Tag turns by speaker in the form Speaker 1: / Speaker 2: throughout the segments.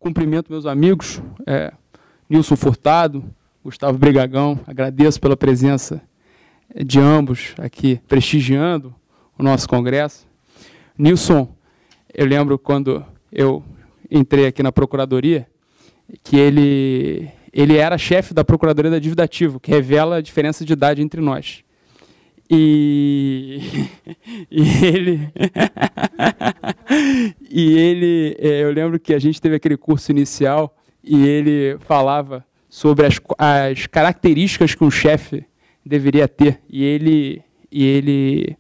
Speaker 1: cumprimento meus amigos, Nilson Furtado, Gustavo Brigagão, agradeço pela presença de ambos aqui, prestigiando o nosso congresso. Nilson, eu lembro quando eu entrei aqui na Procuradoria, que ele era chefe da Procuradoria da Dívida Ativa, que revela a diferença de idade entre nós. Eu lembro que a gente teve aquele curso inicial e ele falava sobre as características que um chefe deveria ter. E ele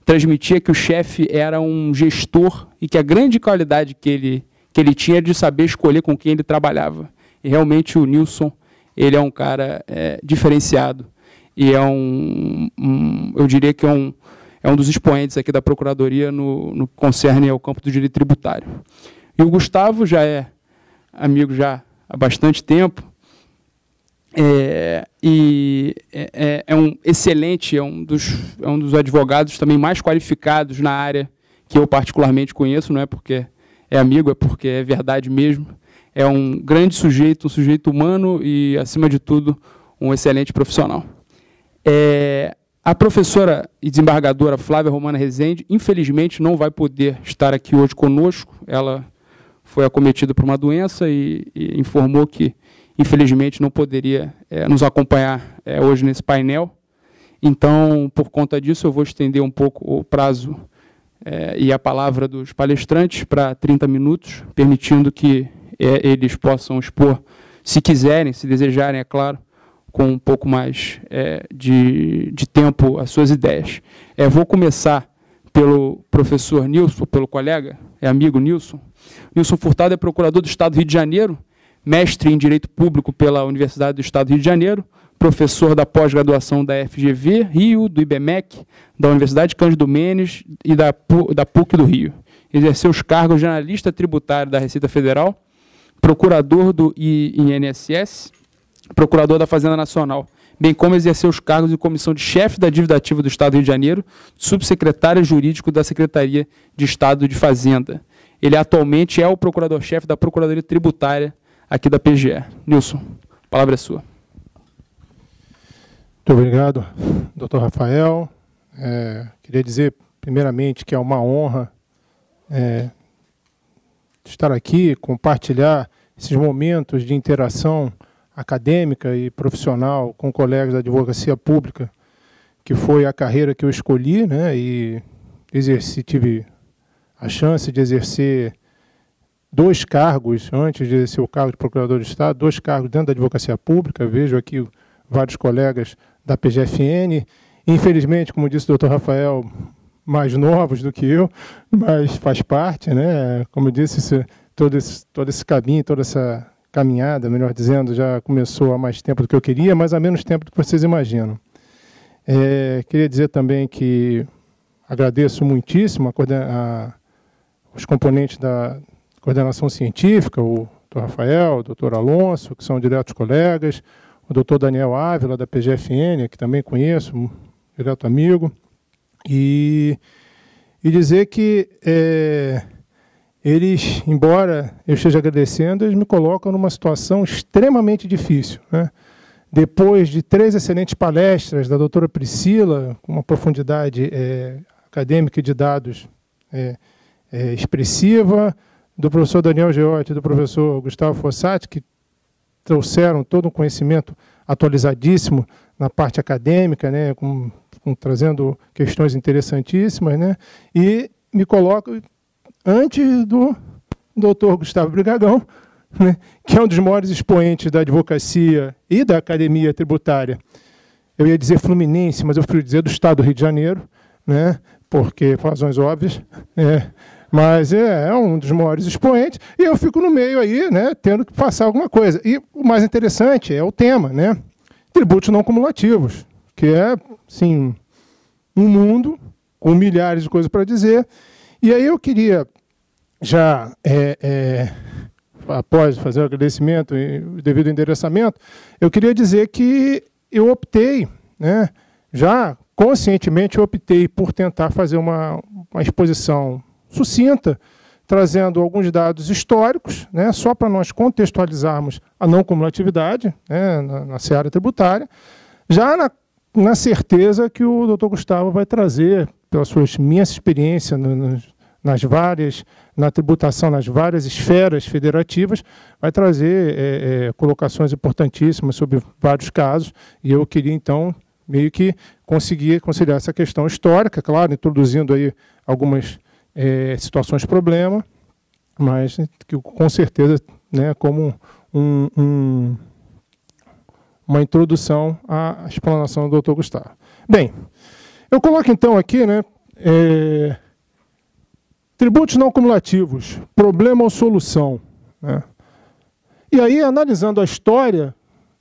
Speaker 1: transmitia que o chefe era um gestor e que a grande qualidade que ele tinha era de saber escolher com quem ele trabalhava. E realmente o Nilson, ele é um cara diferenciado. E eu diria que é um dos expoentes aqui da Procuradoria no que concerne ao campo do direito tributário. E o Gustavo já é amigo já há bastante tempo, é um excelente, é um dos advogados também mais qualificados na área que eu particularmente conheço, não é porque é amigo, é porque é verdade mesmo. É um grande sujeito, um sujeito humano e, acima de tudo, um excelente profissional. A professora e desembargadora Flávia Romana Rezende, infelizmente, não vai poder estar aqui hoje conosco. Ela foi acometida por uma doença e informou que, infelizmente, não poderia nos acompanhar hoje nesse painel. Então, por conta disso, eu vou estender um pouco o prazo e a palavra dos palestrantes para 30 minutos, permitindo que eles possam expor, se quiserem, se desejarem, é claro, com um pouco mais de tempo as suas ideias. Vou começar pelo professor Nilson, pelo colega, amigo Nilson. Nilson Furtado é procurador do Estado do Rio de Janeiro, mestre em Direito Público pela Universidade do Estado do Rio de Janeiro, professor da pós-graduação da FGV, Rio, do IBMEC, da Universidade Cândido Mendes e da PUC do Rio. Exerceu os cargos de analista tributário da Receita Federal, procurador do INSS, procurador da Fazenda Nacional, bem como exerceu os cargos de comissão de chefe da Dívida Ativa do Estado do Rio de Janeiro, subsecretário jurídico da Secretaria de Estado de Fazenda. Ele atualmente é o procurador-chefe da Procuradoria Tributária aqui da PGE. Nilson, a palavra é sua.
Speaker 2: Muito obrigado, doutor Rafael. Queria dizer, primeiramente, que é uma honra estar aqui, compartilhar esses momentos de interação acadêmica e profissional com colegas da advocacia pública, que foi a carreira que eu escolhi, né, e tive a chance de exercer 2 cargos, antes de exercer o cargo de procurador de Estado, 2 cargos dentro da advocacia pública. Vejo aqui vários colegas da PGFN, infelizmente, como disse o doutor Rafael, mais novos do que eu, mas faz parte, né? Como eu disse, todo esse caminho, toda essa caminhada, melhor dizendo, já começou há mais tempo do que eu queria, mas há menos tempo do que vocês imaginam. Queria dizer também que agradeço muitíssimo os componentes da coordenação científica, o doutor Rafael, o doutor Alonso, que são diretos colegas, o doutor Daniel Ávila, da PGFN, que também conheço, um direto amigo, e dizer que eles, embora eu esteja agradecendo, eles me colocam numa situação extremamente difícil, né? Depois de 3 excelentes palestras da doutora Priscila, com uma profundidade acadêmica e de dados expressiva, do professor Daniel Geotti e do professor Gustavo Fossati, que trouxeram todo um conhecimento atualizadíssimo na parte acadêmica, né, trazendo questões interessantíssimas, né, e me coloco antes do doutor Gustavo Brigagão, né, que é um dos maiores expoentes da advocacia e da academia tributária. Eu ia dizer fluminense, mas eu prefiro dizer do Estado do Rio de Janeiro, né, porque, por razões óbvias, mas é um dos maiores expoentes, e eu fico no meio aí, né, tendo que passar alguma coisa. E o mais interessante é o tema, né, tributos não cumulativos, que é, sim, um mundo com milhares de coisas para dizer. E aí eu queria, já, após fazer o agradecimento e o devido endereçamento, eu queria dizer que eu optei, né, já conscientemente eu optei por tentar fazer uma exposição sucinta, trazendo alguns dados históricos, né, só para nós contextualizarmos a não cumulatividade, né, na seara tributária, já na certeza que o doutor Gustavo vai trazer, pela sua imensa experiência na tributação, nas várias esferas federativas, vai trazer colocações importantíssimas sobre vários casos, e eu queria, então, meio que conseguir conciliar essa questão histórica, claro, introduzindo aí algumas situações problema, mas que com certeza, né, como uma introdução à explanação do doutor Gustavo. Bem, eu coloco então aqui, né, tributos não cumulativos, problema ou solução, né? E aí, analisando a história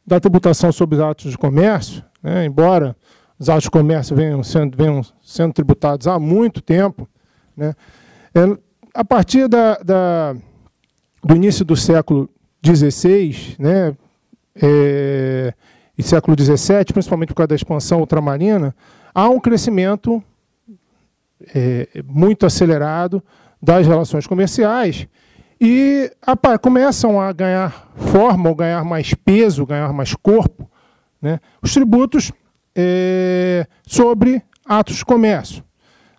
Speaker 2: da tributação sobre os atos de comércio, né, embora os atos de comércio venham sendo tributados há muito tempo, né, a partir do início do século XVI, né, e século XVII, principalmente por causa da expansão ultramarina, há um crescimento muito acelerado das relações comerciais e começam a ganhar forma, ou ganhar mais peso, ganhar mais corpo, né, os tributos sobre atos de comércio.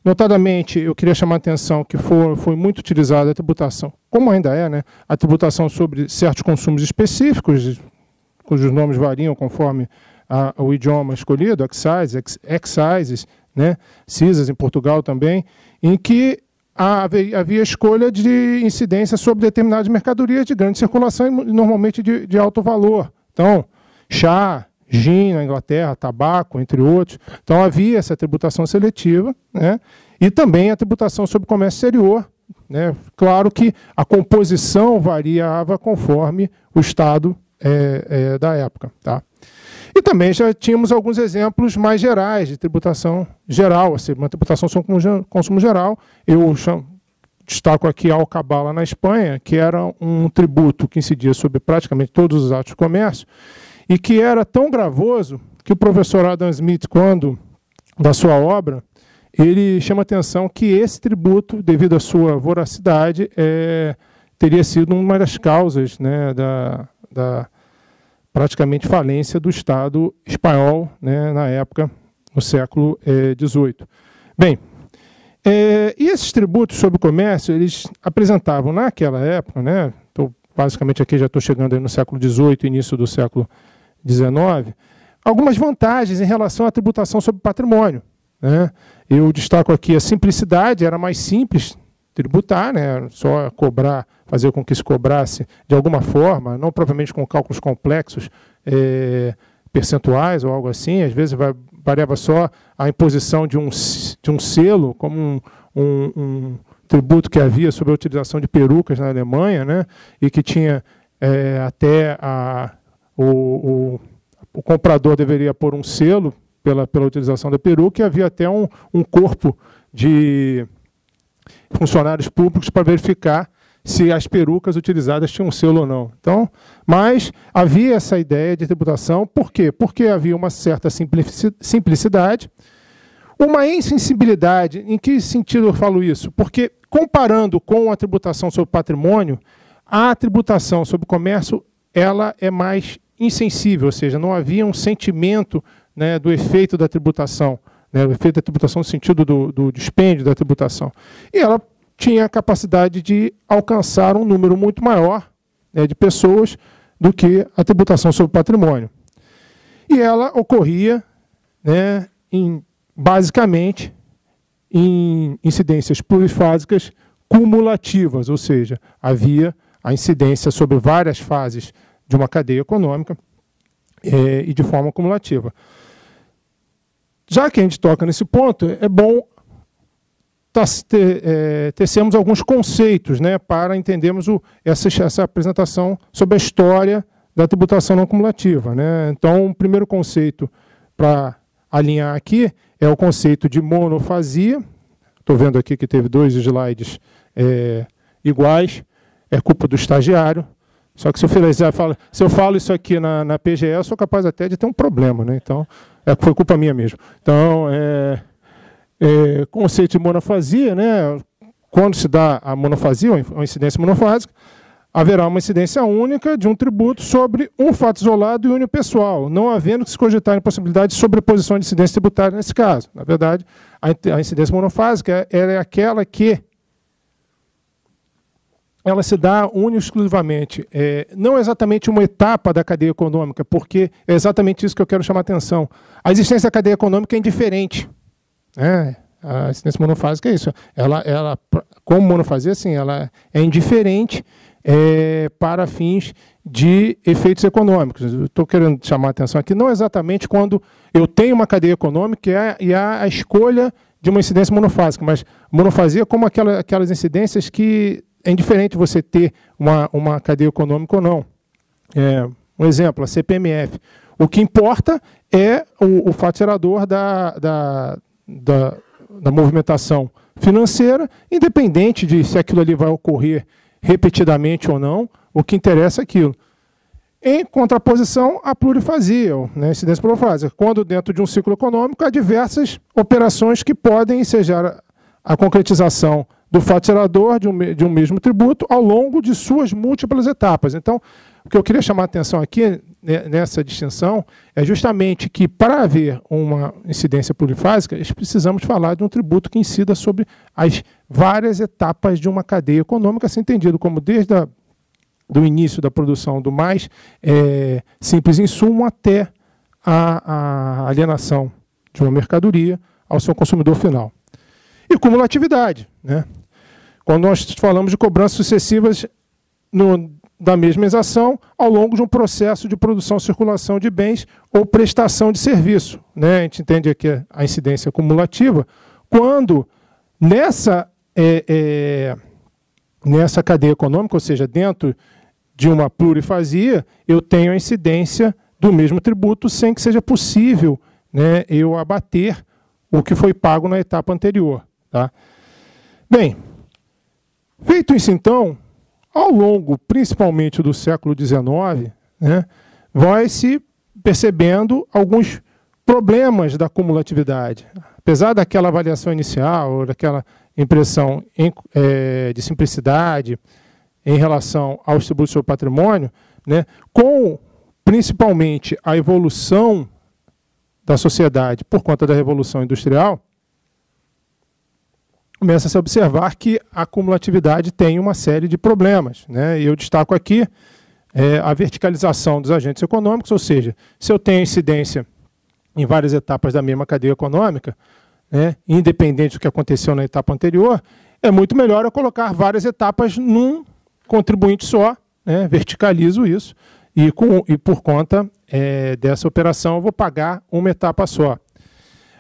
Speaker 2: Notadamente, eu queria chamar a atenção que foi muito utilizada a tributação, como ainda né, a tributação sobre certos consumos específicos, cujos nomes variam conforme o idioma escolhido, excises, né, CISAs em Portugal também, em que havia escolha de incidência sobre determinadas mercadorias de grande circulação e normalmente de alto valor. Então, chá, gin na Inglaterra, tabaco, entre outros. Então, havia essa tributação seletiva, né, e também a tributação sobre comércio exterior. Né. Claro que a composição variava conforme o estado da época. Tá? E também já tínhamos alguns exemplos mais gerais de tributação geral, assim, uma tributação sobre consumo geral. Eu destaco aqui a Alcabala na Espanha, que era um tributo que incidia sobre praticamente todos os atos de comércio, e que era tão gravoso que o professor Adam Smith, quando da sua obra, ele chama a atenção que esse tributo, devido à sua voracidade, teria sido uma das causas, né, da praticamente falência do Estado espanhol, né, na época, no século XVIII. Bem, e esses tributos sobre o comércio, eles apresentavam naquela época, né, basicamente aqui já estou chegando aí no século XVIII, início do século XIX, algumas vantagens em relação à tributação sobre patrimônio. Né? Eu destaco aqui a simplicidade, era mais simples tributar, né? Só cobrar, fazer com que se cobrasse de alguma forma, não propriamente com cálculos complexos, percentuais ou algo assim, às vezes variava só a imposição de um selo, como um tributo que havia sobre a utilização de perucas na Alemanha, né? E que tinha até o comprador deveria pôr um selo pela utilização da peruca, e havia até um corpo de funcionários públicos para verificar se as perucas utilizadas tinham selo ou não. Então, mas havia essa ideia de tributação. Por quê? Porque havia uma certa simplicidade, uma insensibilidade. Em que sentido eu falo isso? Porque, comparando com a tributação sobre patrimônio, a tributação sobre comércio ela é mais insensível, ou seja, não havia um sentimento, né, do efeito da tributação, né, o efeito da tributação no sentido do dispêndio da tributação. E ela tinha a capacidade de alcançar um número muito maior, né, de pessoas do que a tributação sobre patrimônio. E ela ocorria, né, basicamente em incidências plurifásicas cumulativas, ou seja, havia a incidência sobre várias fases de uma cadeia econômica e de forma cumulativa. Já que a gente toca nesse ponto, é bom tecermos alguns conceitos, né, para entendermos essa apresentação sobre a história da tributação não cumulativa. Né? Então, o primeiro conceito para alinhar aqui é o conceito de monofasia. Estou vendo aqui que teve 2 slides iguais, é culpa do estagiário. Só que se eu falo isso aqui na PGE, eu sou capaz até de ter um problema. Né? Então, foi culpa minha mesmo. Então, conceito de monofasia, né? quando se dá a monofasia, ou a incidência monofásica, haverá uma incidência única de um tributo sobre um fato isolado e unipessoal, não havendo que se cogitar a possibilidade de sobreposição de incidência tributária nesse caso. Na verdade, a incidência monofásica ela é aquela que ela se dá única e exclusivamente, não exatamente uma etapa da cadeia econômica, porque é exatamente isso que eu quero chamar a atenção. A existência da cadeia econômica é indiferente. A incidência monofásica é isso. Ela, como monofasia, assim, ela é indiferente para fins de efeitos econômicos. Estou querendo chamar a atenção aqui, não exatamente quando eu tenho uma cadeia econômica e há a escolha de uma incidência monofásica, mas monofasia como aquelas incidências que é indiferente você ter uma cadeia econômica ou não. Um exemplo, a CPMF. O que importa é o fato gerador da movimentação financeira, independente de se aquilo ali vai ocorrer repetidamente ou não, o que interessa é aquilo. Em contraposição à plurifasia, né, incidência plurifásica, quando dentro de um ciclo econômico há diversas operações que podem ensejar a concretização do fato gerador de um mesmo tributo ao longo de suas múltiplas etapas. Então, o que eu queria chamar a atenção aqui, nessa distinção, é justamente que, para haver uma incidência plurifásica, precisamos falar de um tributo que incida sobre as várias etapas de uma cadeia econômica, assim entendido como desde do início da produção do mais simples insumo até a alienação de uma mercadoria ao seu consumidor final. E cumulatividade, né? Quando nós falamos de cobranças sucessivas da mesma exação ao longo de um processo de produção e circulação de bens ou prestação de serviço, né? A gente entende aqui a incidência cumulativa, quando nessa cadeia econômica, ou seja, dentro de uma plurifasia, eu tenho a incidência do mesmo tributo sem que seja possível, né, eu abater o que foi pago na etapa anterior. Tá? Bem, feito isso então, ao longo, principalmente do século XIX, né, vai-se percebendo alguns problemas da cumulatividade. Apesar daquela avaliação inicial, daquela impressão de simplicidade em relação aos tributos sobre patrimônio, né, com principalmente a evolução da sociedade por conta da Revolução Industrial, começa-se a observar que a cumulatividade tem uma série de problemas, né? E eu destaco aqui a verticalização dos agentes econômicos, ou seja, se eu tenho incidência em várias etapas da mesma cadeia econômica, né, independente do que aconteceu na etapa anterior, é muito melhor eu colocar várias etapas num contribuinte só, né, verticalizo isso, e por conta dessa operação eu vou pagar uma etapa só.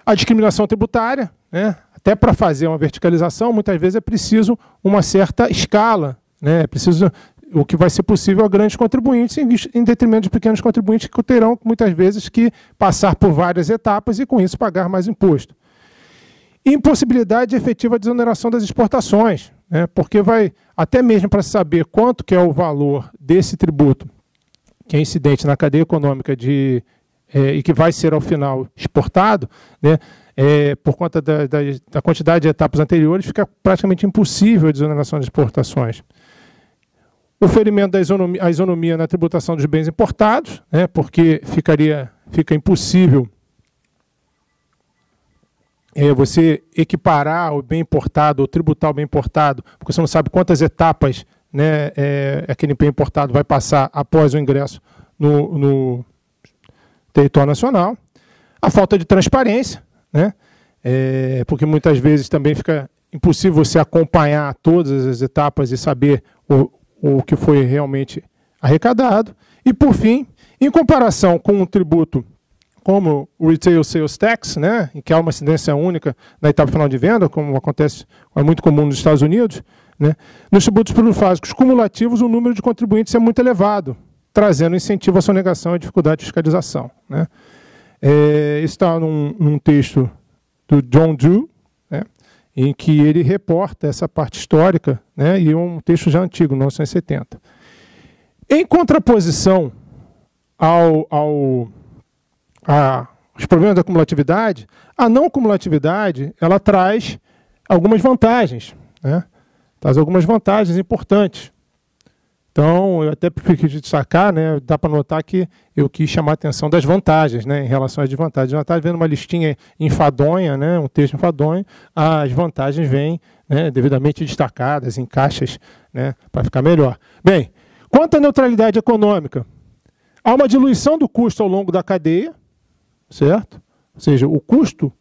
Speaker 2: A discriminação tributária, né, até para fazer uma verticalização, muitas vezes é preciso uma certa escala, né, é preciso o que vai ser possível a grandes contribuintes, em detrimento de pequenos contribuintes que terão, muitas vezes, que passar por várias etapas e, com isso, pagar mais imposto. Impossibilidade de efetiva desoneração das exportações, né, porque vai, até mesmo para saber quanto que é o valor desse tributo que é incidente na cadeia econômica e que vai ser, ao final, exportado, né, por conta da quantidade de etapas anteriores, fica praticamente impossível a desoneração das exportações. O ferimento da isonomia na tributação dos bens importados, né, porque fica impossível você equiparar o bem importado ou tributar o bem importado, porque você não sabe quantas etapas, né, aquele bem importado vai passar após o ingresso no território nacional. A falta de transparência, né, porque muitas vezes também fica impossível você acompanhar todas as etapas e saber o que foi realmente arrecadado. E, por fim, em comparação com um tributo como o Retail Sales Tax, né, em que há uma incidência única na etapa final de venda, como acontece, é muito comum nos Estados Unidos, né, nos tributos plurifásicos cumulativos, o número de contribuintes é muito elevado, trazendo incentivo à sonegação e dificuldade de fiscalização. Né. Isso está num texto do John Drew, né, em que ele reporta essa parte histórica, né, e é um texto já antigo, 1970. Em contraposição os problemas da cumulatividade, a não cumulatividade ela traz algumas vantagens, né? traz algumas vantagens importantes. Então, eu até prefiro destacar, né, dá para notar que eu quis chamar a atenção das vantagens, né, em relação às desvantagens. Já está vendo uma listinha enfadonha, né, um texto enfadonho, as vantagens vêm, né, devidamente destacadas em caixas, né, para ficar melhor. Bem, quanto à neutralidade econômica, há uma diluição do custo ao longo da cadeia, certo? Ou seja, o custo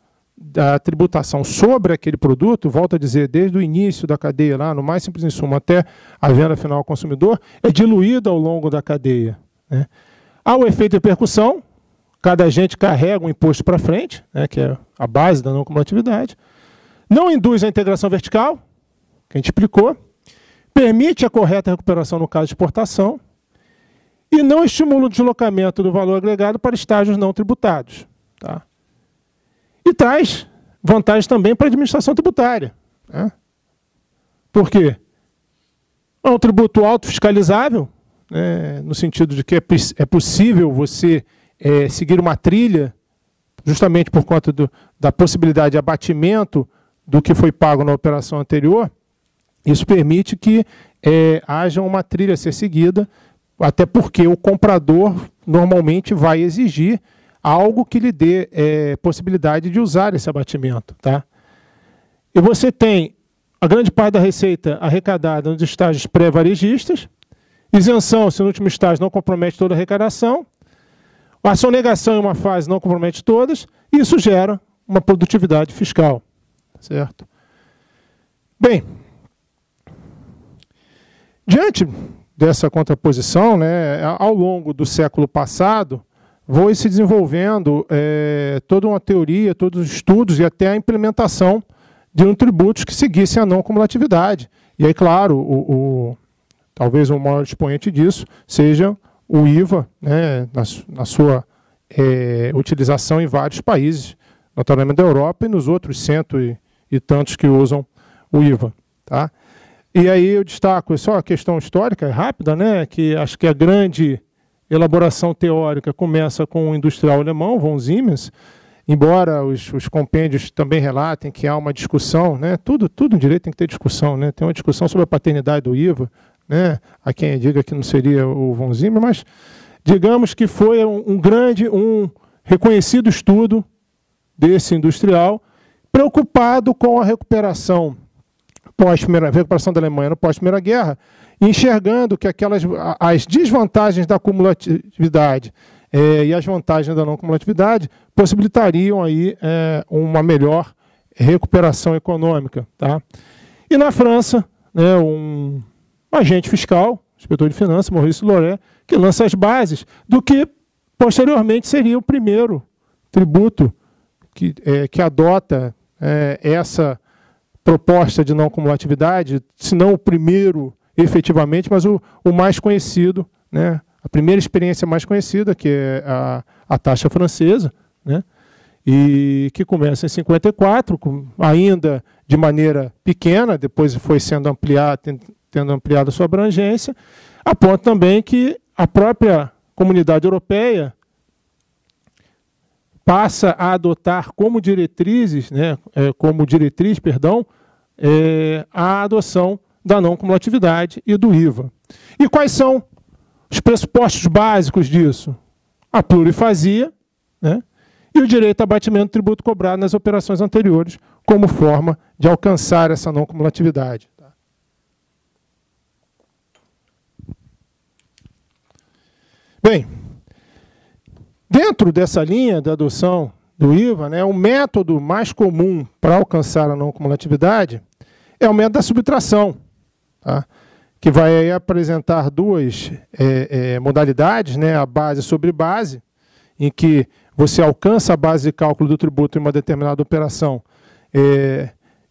Speaker 2: da tributação sobre aquele produto, volto a dizer, desde o início da cadeia, lá no mais simples insumo até a venda final ao consumidor, é diluído ao longo da cadeia, né? Há o efeito de repercussão, cada agente carrega um imposto para frente, né, que é a base da não cumulatividade, não induz a integração vertical, que a gente explicou, permite a correta recuperação no caso de exportação e não estimula o deslocamento do valor agregado para estágios não tributados, tá? E traz vantagens também para a administração tributária, né? Por quê? É um tributo autofiscalizável, né, no sentido de que é possível você seguir uma trilha, justamente por conta da possibilidade de abatimento do que foi pago na operação anterior. Isso permite que haja uma trilha a ser seguida, até porque o comprador normalmente vai exigir algo que lhe dê possibilidade de usar esse abatimento, tá? E você tem a grande parte da receita arrecadada nos estágios pré-varejistas, isenção se no último estágio não compromete toda a arrecadação, a sonegação em uma fase não compromete todas, e isso gera uma produtividade fiscal, certo? Bem, diante dessa contraposição, né, ao longo do século passado, foi se desenvolvendo toda uma teoria, todos os estudos e até a implementação de tributos que seguissem a não cumulatividade. E aí, claro, talvez o maior expoente disso seja o IVA, né, na sua utilização em vários países, notoriamente da Europa e nos outros cento e tantos que usam o IVA, tá? E aí eu destaco só a questão histórica, rápida, né, que acho que a grande elaboração teórica começa com o industrial alemão, von Siemens, embora os compêndios também relatem que há uma discussão, né, tudo em direito tem que ter discussão, né, tem uma discussão sobre a paternidade do IVA, né, há quem diga que não seria o von Siemens, mas digamos que foi um reconhecido estudo desse industrial, preocupado com a recuperação recuperação da Alemanha no pós-Primeira Guerra, enxergando que as desvantagens da cumulatividade e as vantagens da não cumulatividade possibilitariam aí uma melhor recuperação econômica, tá? E na França, né, um agente fiscal, inspetor de finanças, Maurice Loret, que lança as bases do que posteriormente seria o primeiro tributo que adota essa proposta de não cumulatividade, se não o primeiro efetivamente, mas o mais conhecido, né? A primeira experiência mais conhecida, que é a taxa francesa, né? E que começa em 54, ainda de maneira pequena, depois foi sendo tendo ampliado a sua abrangência, a ponto também que a própria comunidade europeia passa a adotar como diretriz, a adoção da não cumulatividade e do IVA. E quais são os pressupostos básicos disso? A plurifasia, né, e o direito a abatimento do tributo cobrado nas operações anteriores, como forma de alcançar essa não cumulatividade. Bem, dentro dessa linha da adoção do IVA, né, o método mais comum para alcançar a não cumulatividade é o método da subtração, tá? Que vai aí apresentar duas modalidades, né, a base sobre base, em que você alcança a base de cálculo do tributo em uma determinada operação,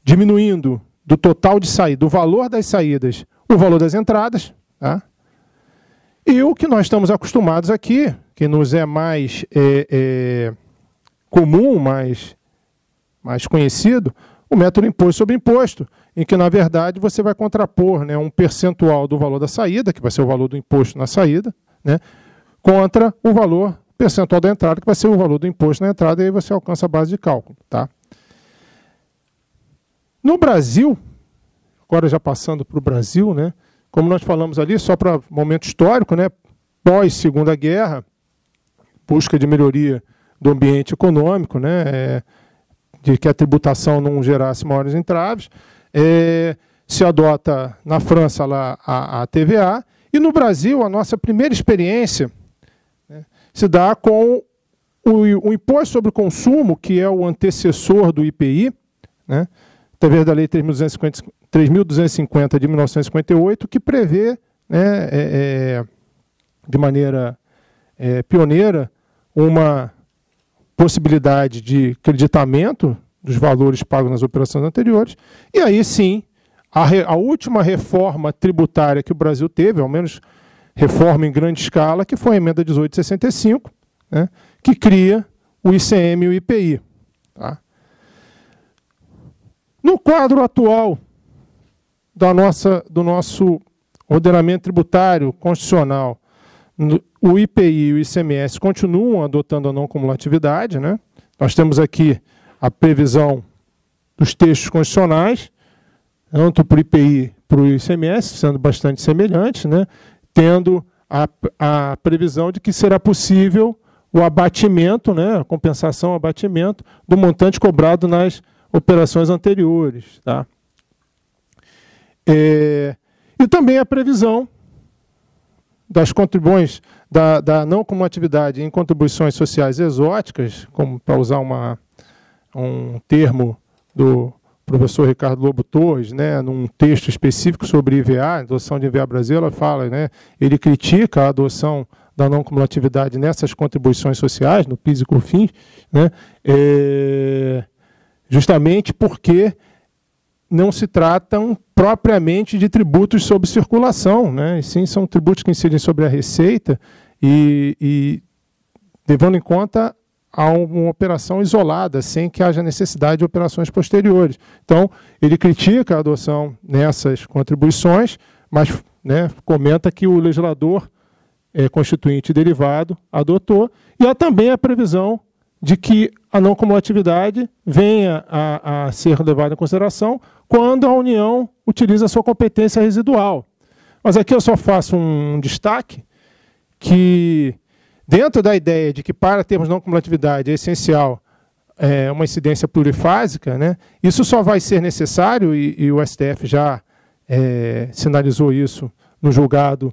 Speaker 2: diminuindo do total de saída, do valor das saídas, o valor das entradas, tá? E o que nós estamos acostumados aqui, que nos é mais comum, mais conhecido, o método imposto sobre imposto, em que, na verdade, você vai contrapor, né, um percentual do valor da saída, que vai ser o valor do imposto na saída, né, contra o valor percentual da entrada, que vai ser o valor do imposto na entrada, e aí você alcança a base de cálculo, tá? No Brasil, agora já passando para o Brasil, né? Como nós falamos ali, só para momento histórico, né? Pós-Segunda Guerra, busca de melhoria do ambiente econômico, né? De que a tributação não gerasse maiores entraves, se adota na França lá a TVA, e no Brasil a nossa primeira experiência, né, se dá com o Imposto sobre o Consumo, que é o antecessor do IPI, né, através da Lei 3.250 de 1958, que prevê, né, de maneira pioneira uma possibilidade de creditamento dos valores pagos nas operações anteriores, e aí sim, a última reforma tributária que o Brasil teve, ao menos reforma em grande escala, que foi a emenda 1865, né, que cria o ICM e o IPI. Tá? No quadro atual do nosso ordenamento tributário constitucional, o IPI e o ICMS continuam adotando a não cumulatividade, né? Nós temos aqui a previsão dos textos constitucionais, tanto para o IPI e para o ICMS, sendo bastante semelhantes, né? Tendo a previsão de que será possível o abatimento, né? A compensação, abatimento do montante cobrado nas operações anteriores. Tá? E também a previsão das contribuições da não cumulatividade em contribuições sociais exóticas, como para usar um termo do professor Ricardo Lobo Torres, né, num texto específico sobre IVA, a adoção de IVA Brasil, ela fala, né, ele critica a adoção da não cumulatividade nessas contribuições sociais, no PIS e COFINS, né, justamente porque não se tratam propriamente de tributos sobre circulação, né? E sim são tributos que incidem sobre a receita e levando em conta a uma operação isolada, sem que haja necessidade de operações posteriores. Então, ele critica a adoção nessas contribuições, mas, né, comenta que o legislador constituinte e derivado adotou, e há também a previsão de que a não cumulatividade venha a ser levada em consideração quando a União utiliza a sua competência residual. Mas aqui eu só faço um destaque que, dentro da ideia de que para termos não cumulatividade é essencial uma incidência plurifásica, né, isso só vai ser necessário, e o STF já sinalizou isso no julgado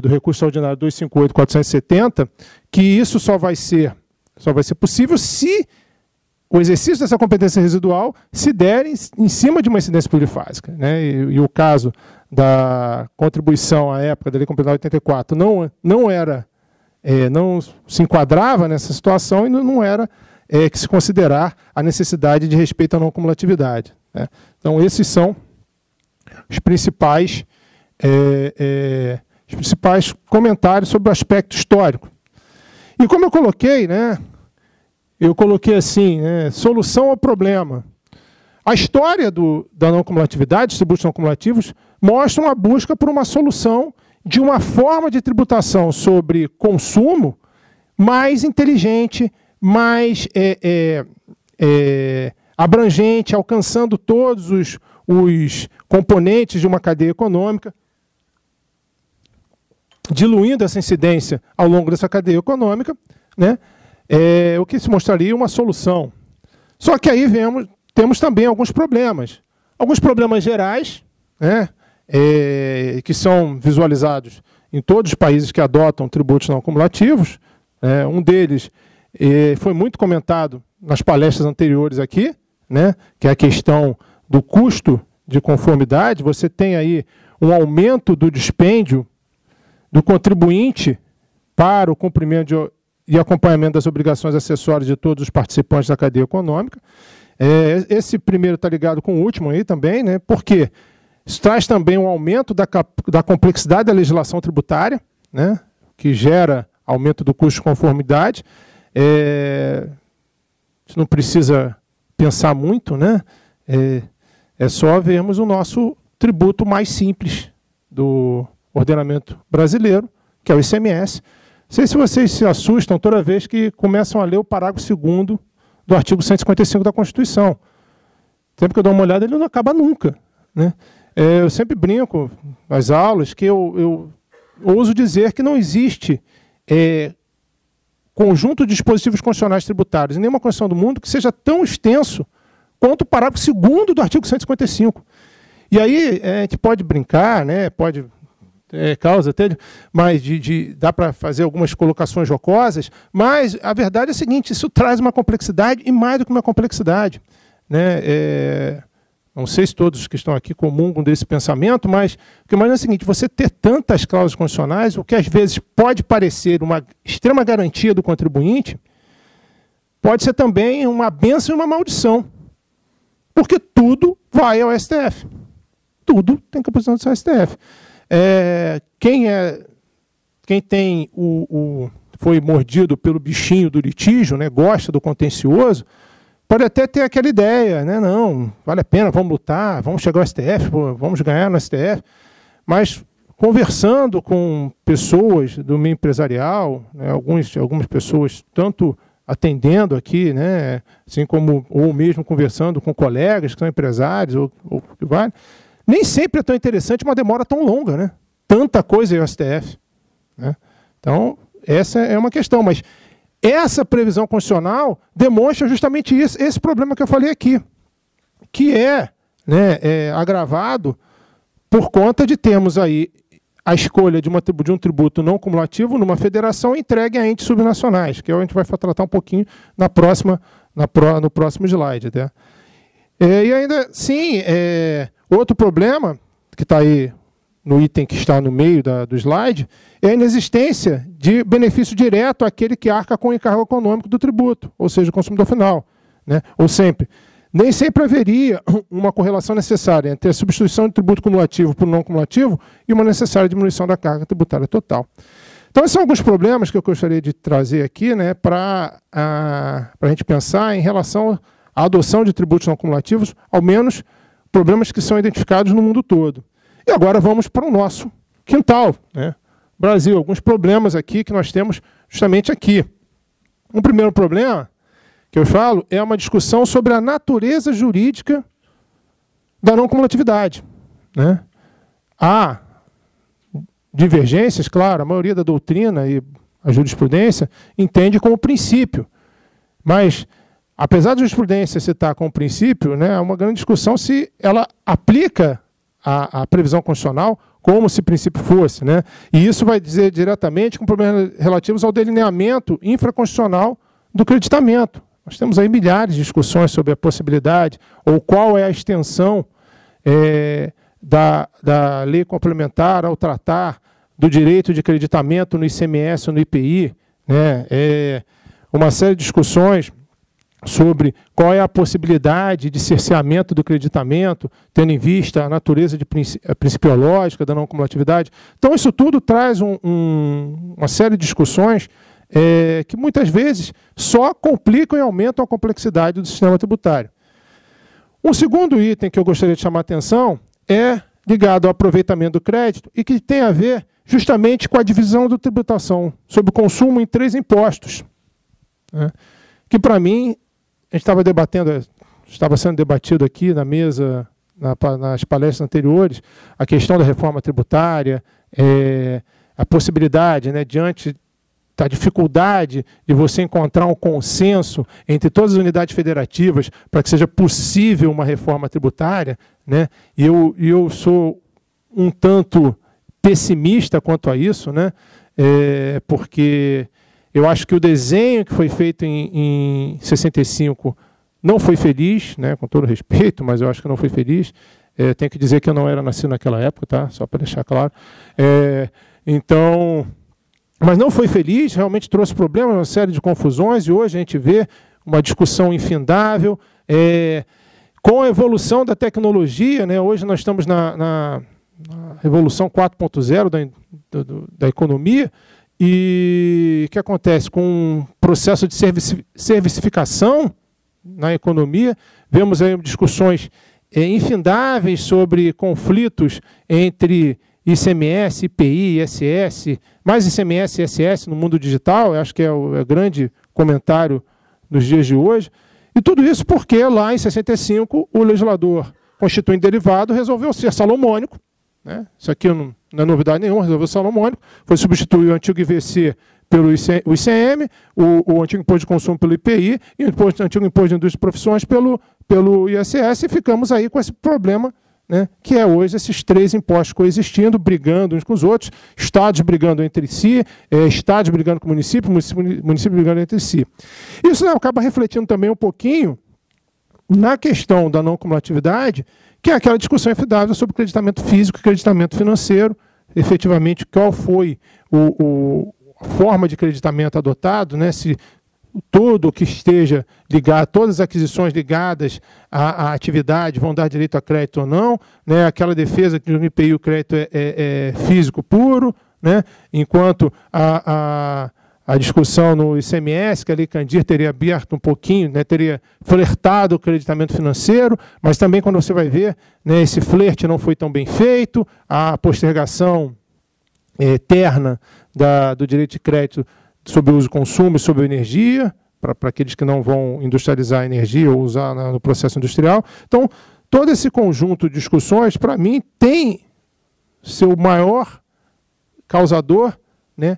Speaker 2: do recurso extraordinário 258.470, que isso só vai ser possível se o exercício dessa competência residual se der em cima de uma incidência plurifásica, né? E o caso da contribuição à época da Lei Complementar 84 não se enquadrava nessa situação e não era que se considerar a necessidade de respeito à não cumulatividade, né? Então, esses são os principais comentários sobre o aspecto histórico. E como eu coloquei, né? Eu coloquei assim, né, solução ao problema. A história da não cumulatividade, dos tributos não cumulativos, mostra uma busca por uma solução de uma forma de tributação sobre consumo mais inteligente, mais abrangente, alcançando todos os componentes de uma cadeia econômica, diluindo essa incidência ao longo dessa cadeia econômica, né? O que se mostraria uma solução. Só que aí temos também alguns problemas gerais, né, que são visualizados em todos os países que adotam tributos não cumulativos. Um deles foi muito comentado nas palestras anteriores aqui, né, que é a questão do custo de conformidade. Você tem aí um aumento do dispêndio do contribuinte para o cumprimento e acompanhamento das obrigações acessórias de todos os participantes da cadeia econômica. Esse primeiro está ligado com o último aí também, né? Porque isso traz também um aumento da complexidade da legislação tributária, né? Que gera aumento do custo de conformidade. A gente não precisa pensar muito, né? É só vermos o nosso tributo mais simples do ordenamento brasileiro, que é o ICMS. Não sei se vocês se assustam toda vez que começam a ler o parágrafo 2º do artigo 155 da Constituição. Sempre que eu dou uma olhada, ele não acaba nunca, né? Eu sempre brinco nas aulas que eu ouso dizer que não existe conjunto de dispositivos constitucionais tributários em nenhuma Constituição do mundo que seja tão extenso quanto o parágrafo 2º do artigo 155. E aí a gente pode brincar, né, pode causa até, mas dá para fazer algumas colocações jocosas, mas a verdade é a seguinte: isso traz uma complexidade, e mais do que uma complexidade, né? Não sei se todos que estão aqui comungam desse pensamento, mas o que eu imagino é o seguinte: você ter tantas cláusulas constitucionais, o que às vezes pode parecer uma extrema garantia do contribuinte, pode ser também uma bênção e uma maldição, porque tudo vai ao STF. Tudo tem composição do STF. Quem tem foi mordido pelo bichinho do litígio, né, gosta do contencioso, pode até ter aquela ideia, né, não, vale a pena, vamos lutar, vamos chegar ao STF, vamos ganhar no STF. Mas conversando com pessoas do meio empresarial, né, algumas pessoas tanto atendendo aqui, né, assim como, ou mesmo conversando com colegas que são empresários, ou que vale, nem sempre é tão interessante uma demora tão longa, né? Tanta coisa aí ao STF, né? Então, essa é uma questão. Mas essa previsão constitucional demonstra justamente isso, esse problema que eu falei aqui, que é agravado por conta de termos aí a escolha de um tributo não cumulativo numa federação entregue a entes subnacionais, que a gente vai tratar um pouquinho no próximo slide. Até. E ainda, sim, outro problema, que está aí no item que está no meio do slide, é a inexistência de benefício direto àquele que arca com o encargo econômico do tributo, ou seja, o consumidor final, né? Nem sempre haveria uma correlação necessária entre a substituição de tributo cumulativo por não cumulativo e uma necessária diminuição da carga tributária total. Então, esses são alguns problemas que eu gostaria de trazer aqui, né, para a gente pensar em relação à adoção de tributos não cumulativos, ao menos problemas que são identificados no mundo todo. E agora vamos para o nosso quintal, né? Brasil, alguns problemas aqui que nós temos justamente aqui. Um primeiro problema que eu falo é uma discussão sobre a natureza jurídica da não cumulatividade, né? Há divergências, claro, a maioria da doutrina e a jurisprudência entende como princípio, mas apesar da jurisprudência citar como princípio, né, há uma grande discussão se ela aplica a previsão constitucional como se princípio fosse, né? E isso vai dizer diretamente com problemas relativos ao delineamento infraconstitucional do creditamento. Nós temos aí milhares de discussões sobre a possibilidade ou qual é a extensão da lei complementar ao tratar do direito de creditamento no ICMS ou no IPI, né? Uma série de discussões sobre qual é a possibilidade de cerceamento do creditamento, tendo em vista a natureza principiológica da não cumulatividade. Então, isso tudo traz uma série de discussões que muitas vezes só complicam e aumentam a complexidade do sistema tributário. Um segundo item que eu gostaria de chamar a atenção é ligado ao aproveitamento do crédito e que tem a ver justamente com a divisão da tributação sobre o consumo em 3 impostos, né? Que, para mim, a gente estava sendo debatido aqui na mesa, nas palestras anteriores, a questão da reforma tributária, a possibilidade, né, diante da dificuldade de você encontrar um consenso entre todas as unidades federativas para que seja possível uma reforma tributária, né? E eu sou um tanto pessimista quanto a isso, né? Porque eu acho que o desenho que foi feito em 65 não foi feliz, né? Com todo respeito, mas eu acho que não foi feliz. Tenho que dizer que eu não era nascido naquela época, tá? Só para deixar claro. Mas não foi feliz, realmente trouxe problemas, uma série de confusões, e hoje a gente vê uma discussão infindável. Com a evolução da tecnologia, né? Hoje nós estamos na revolução 4.0 da economia, e o que acontece? Com um processo de servicificação na economia, vemos aí discussões infindáveis sobre conflitos entre ICMS, IPI, ISS, mais ICMS e ISS no mundo digital, eu acho que é o grande comentário nos dias de hoje. E tudo isso porque lá em 65 o legislador constituinte derivado resolveu ser salomônico, né? Isso aqui não é novidade nenhuma, resolveu salomônico, foi substituir o antigo IVC pelo ICM, o antigo imposto de consumo pelo IPI e o antigo imposto de indústria e profissões pelo ISS, e ficamos aí com esse problema, né, que é hoje esses três impostos coexistindo, brigando uns com os outros, estados brigando entre si, estados brigando com o município brigando entre si. Isso, né, acaba refletindo também um pouquinho na questão da não cumulatividade, que é aquela discussão infindável sobre creditamento físico e creditamento financeiro, efetivamente qual foi a forma de creditamento adotado, né, se todo que esteja ligado, todas as aquisições ligadas à atividade vão dar direito a crédito ou não, né, aquela defesa que no IPI o crédito é físico puro, né, enquanto a discussão no ICMS, que a Lei Candir teria aberto um pouquinho, né, teria flertado o creditamento financeiro, mas também quando você vai ver, né, esse flerte não foi tão bem feito, a postergação eterna do direito de crédito sobre o uso e consumo e sobre a energia, para aqueles que não vão industrializar a energia ou usar no processo industrial. Então, todo esse conjunto de discussões, para mim, tem seu maior causador, né,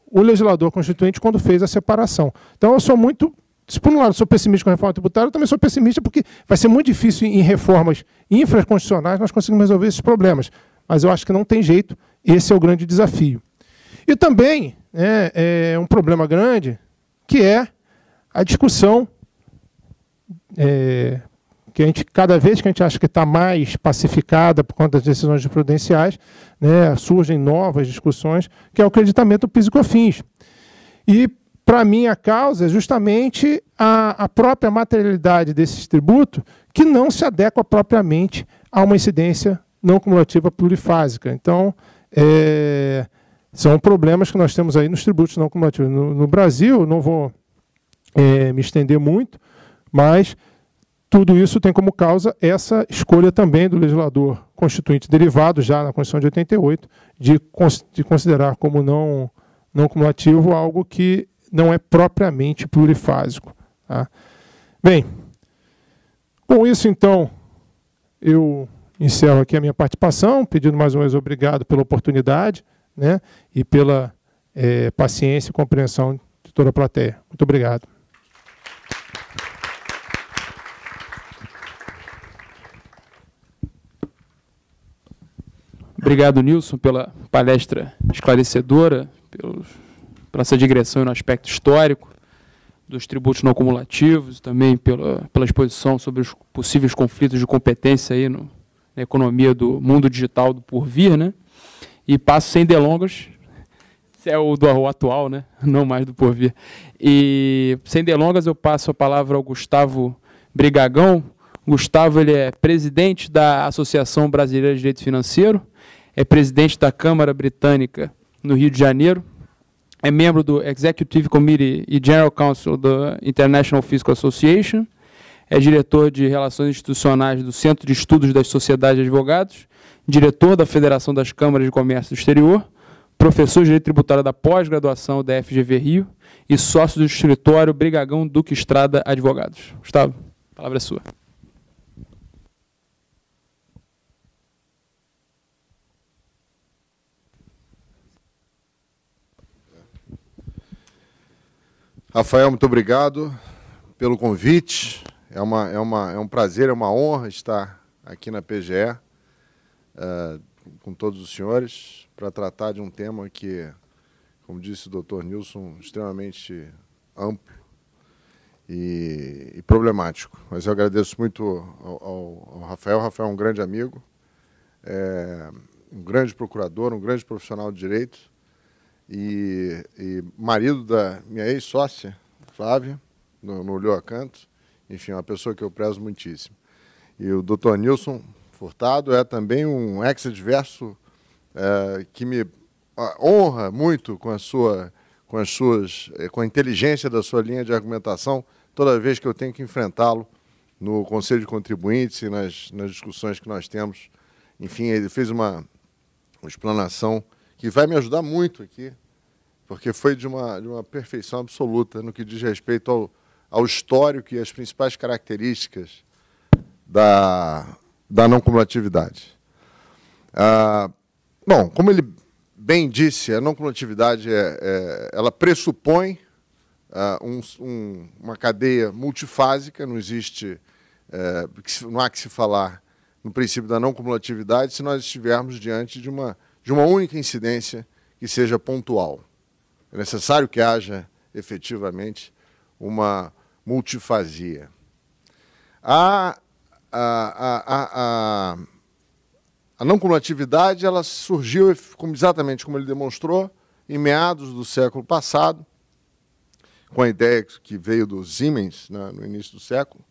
Speaker 2: o legislador constituinte quando fez a separação. Então, eu sou muito... Se por um lado sou pessimista com a reforma tributária, eu também sou pessimista porque vai ser muito difícil em reformas infraconstitucionais nós conseguirmos resolver esses problemas. Mas eu acho que não tem jeito, esse é o grande desafio. E também é um problema grande, que é a discussão que a gente, cada vez que a gente acha que está mais pacificada por conta das decisões jurisprudenciais, né, surgem novas discussões, que é o creditamento do PIS e COFINS. E, para mim, a causa é justamente a própria materialidade desses tributos, que não se adequa propriamente a uma incidência não cumulativa plurifásica. Então, são problemas que nós temos aí nos tributos não cumulativos. No Brasil, não vou me estender muito, mas tudo isso tem como causa essa escolha também do legislador constituinte derivado já na Constituição de 88, de considerar como não cumulativo algo que não é propriamente plurifásico. Tá? Bem, com isso, então, eu encerro aqui a minha participação, pedindo mais uma vez obrigado pela oportunidade, né, e pela paciência e compreensão de toda a plateia. Muito obrigado.
Speaker 1: Obrigado, Nilson, pela palestra esclarecedora, pela essa digressão no aspecto histórico dos tributos não cumulativos, também pela exposição sobre os possíveis conflitos de competência aí na economia do mundo digital do porvir, né? E passo sem delongas, esse é o do atual, né? Não mais do porvir. E sem delongas eu passo a palavra ao Gustavo Brigagão. Gustavo, ele é presidente da Associação Brasileira de Direito Financeiro, é presidente da Câmara Britânica no Rio de Janeiro, é membro do Executive Committee e General Counsel da International Fiscal Association, é diretor de Relações Institucionais do Centro de Estudos das Sociedades de Advogados, diretor da Federação das Câmaras de Comércio do Exterior, professor de Direito Tributário da pós-graduação da FGV Rio e sócio do escritório Brigagão Duque Estrada Advogados. Gustavo, a palavra é sua.
Speaker 3: Rafael, muito obrigado pelo convite. É um prazer, é uma honra estar aqui na PGE com todos os senhores para tratar de um tema que, como disse o doutor Nilson, extremamente amplo e problemático. Mas eu agradeço muito ao Rafael. O Rafael é um grande amigo, um grande procurador, um grande profissional de direito, e marido da minha ex-sócia, Flávia, no Lhoa Canto, enfim, uma pessoa que eu prezo muitíssimo. E o doutor Nilson Furtado é também um ex-adverso que me honra muito com a inteligência da sua linha de argumentação, toda vez que eu tenho que enfrentá-lo no Conselho de Contribuintes e nas discussões que nós temos. Enfim, ele fez uma explanação que vai me ajudar muito aqui, porque foi de uma perfeição absoluta no que diz respeito ao histórico e às principais características da não cumulatividade. Bom, como ele bem disse, a não cumulatividade ela pressupõe uma cadeia multifásica, não existe, não há que se falar no princípio da não cumulatividade se nós estivermos diante de uma única incidência que seja pontual. É necessário que haja, efetivamente, uma multifasia. A não cumulatividade ela surgiu, exatamente como ele demonstrou, em meados do século passado, com a ideia que veio do Siemens, né, no início do século,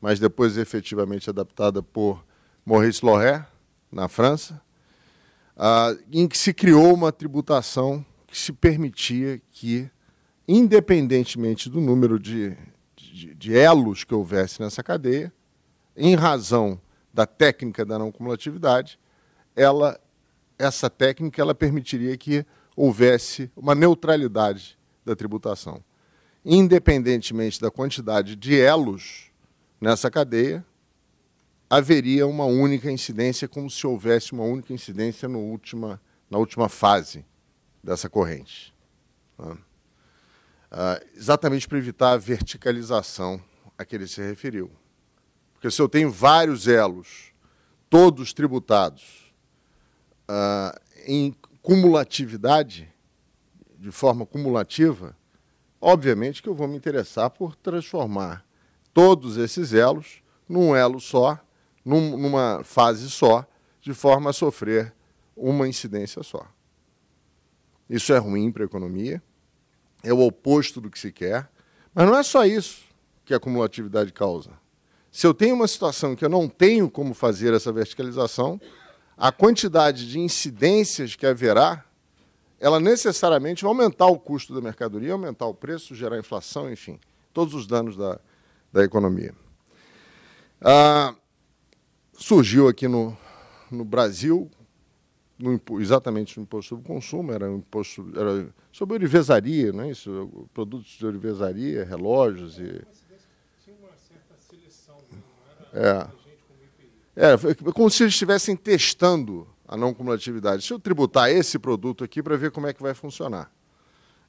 Speaker 3: mas depois efetivamente adaptada por Maurice Loret, na França, em que se criou uma tributação que se permitia que, independentemente do número de elos que houvesse nessa cadeia, em razão da técnica da não cumulatividade, essa técnica ela permitiria que houvesse uma neutralidade da tributação. Independentemente da quantidade de elos nessa cadeia, haveria uma única incidência, como se houvesse uma única incidência na última fase dessa corrente. Exatamente para evitar a verticalização a que ele se referiu. Porque se eu tenho vários elos, todos tributados em cumulatividade, de forma cumulativa, obviamente que eu vou me interessar por transformar todos esses elos num elo só, numa fase só, de forma a sofrer uma incidência só. Isso é ruim para a economia, é o oposto do que se quer, mas não é só isso que a cumulatividade causa. Se eu tenho uma situação que eu não tenho como fazer essa verticalização, a quantidade de incidências que haverá, ela necessariamente vai aumentar o custo da mercadoria, aumentar o preço, gerar inflação, enfim, todos os danos da economia. Surgiu aqui no Brasil, exatamente no imposto sobre o consumo, era sobre orivesaria, não é isso? Produtos de orivesaria, relógios e...
Speaker 2: Tinha uma certa seleção,
Speaker 3: não era gente como se eles estivessem testando a não cumulatividade. Deixa eu tributar esse produto aqui para ver como é que vai funcionar.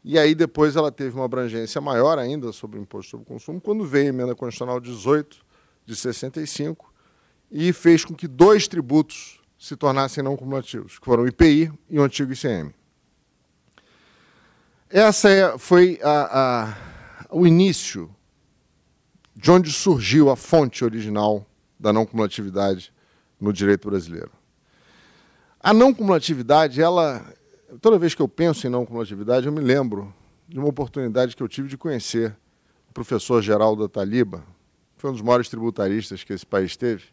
Speaker 3: E aí depois ela teve uma abrangência maior ainda sobre o imposto sobre o consumo, quando veio a Emenda Constitucional 18, de 65, e fez com que 2 tributos se tornassem não cumulativos, que foram o IPI e o antigo ICM. Essa foi o início de onde surgiu a fonte original da não cumulatividade no direito brasileiro. A não cumulatividade, toda vez que eu penso em não cumulatividade, eu me lembro de uma oportunidade que eu tive de conhecer o professor Geraldo Ataliba, foi um dos maiores tributaristas que esse país teve,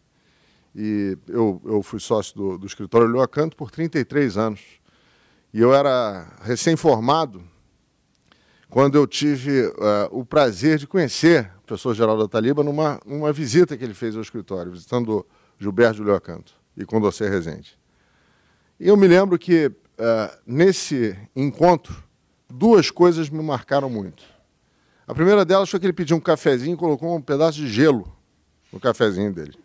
Speaker 3: e eu fui sócio do escritório Olhou a Canto por 33 anos. E eu era recém-formado quando eu tive o prazer de conhecer o professor Geraldo Ataliba numa visita que ele fez ao escritório, visitando Gilberto de Olhou a Canto e Condorcet Rezende. E eu me lembro que, nesse encontro, 2 coisas me marcaram muito. A primeira delas foi que ele pediu um cafezinho e colocou um pedaço de gelo no cafezinho dele.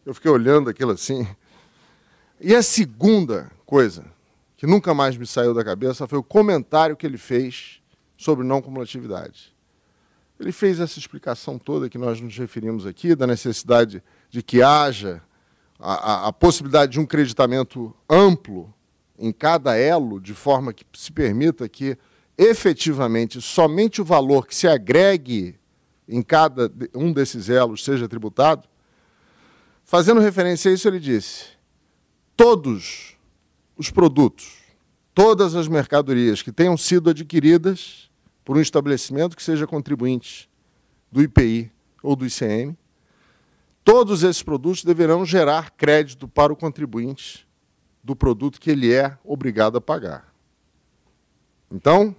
Speaker 3: Eu fiquei olhando aquilo assim. E a segunda coisa, que nunca mais me saiu da cabeça, foi o comentário que ele fez sobre não cumulatividade. Ele fez essa explicação toda que nós nos referimos aqui, da necessidade de que haja a possibilidade de um creditamento amplo em cada elo, de forma que se permita que, efetivamente, somente o valor que se agregue em cada um desses elos seja tributado. Fazendo referência a isso, ele disse: todos os produtos, todas as mercadorias que tenham sido adquiridas por um estabelecimento que seja contribuinte do IPI ou do ICM, todos esses produtos deverão gerar crédito para o contribuinte do produto que ele é obrigado a pagar. Então,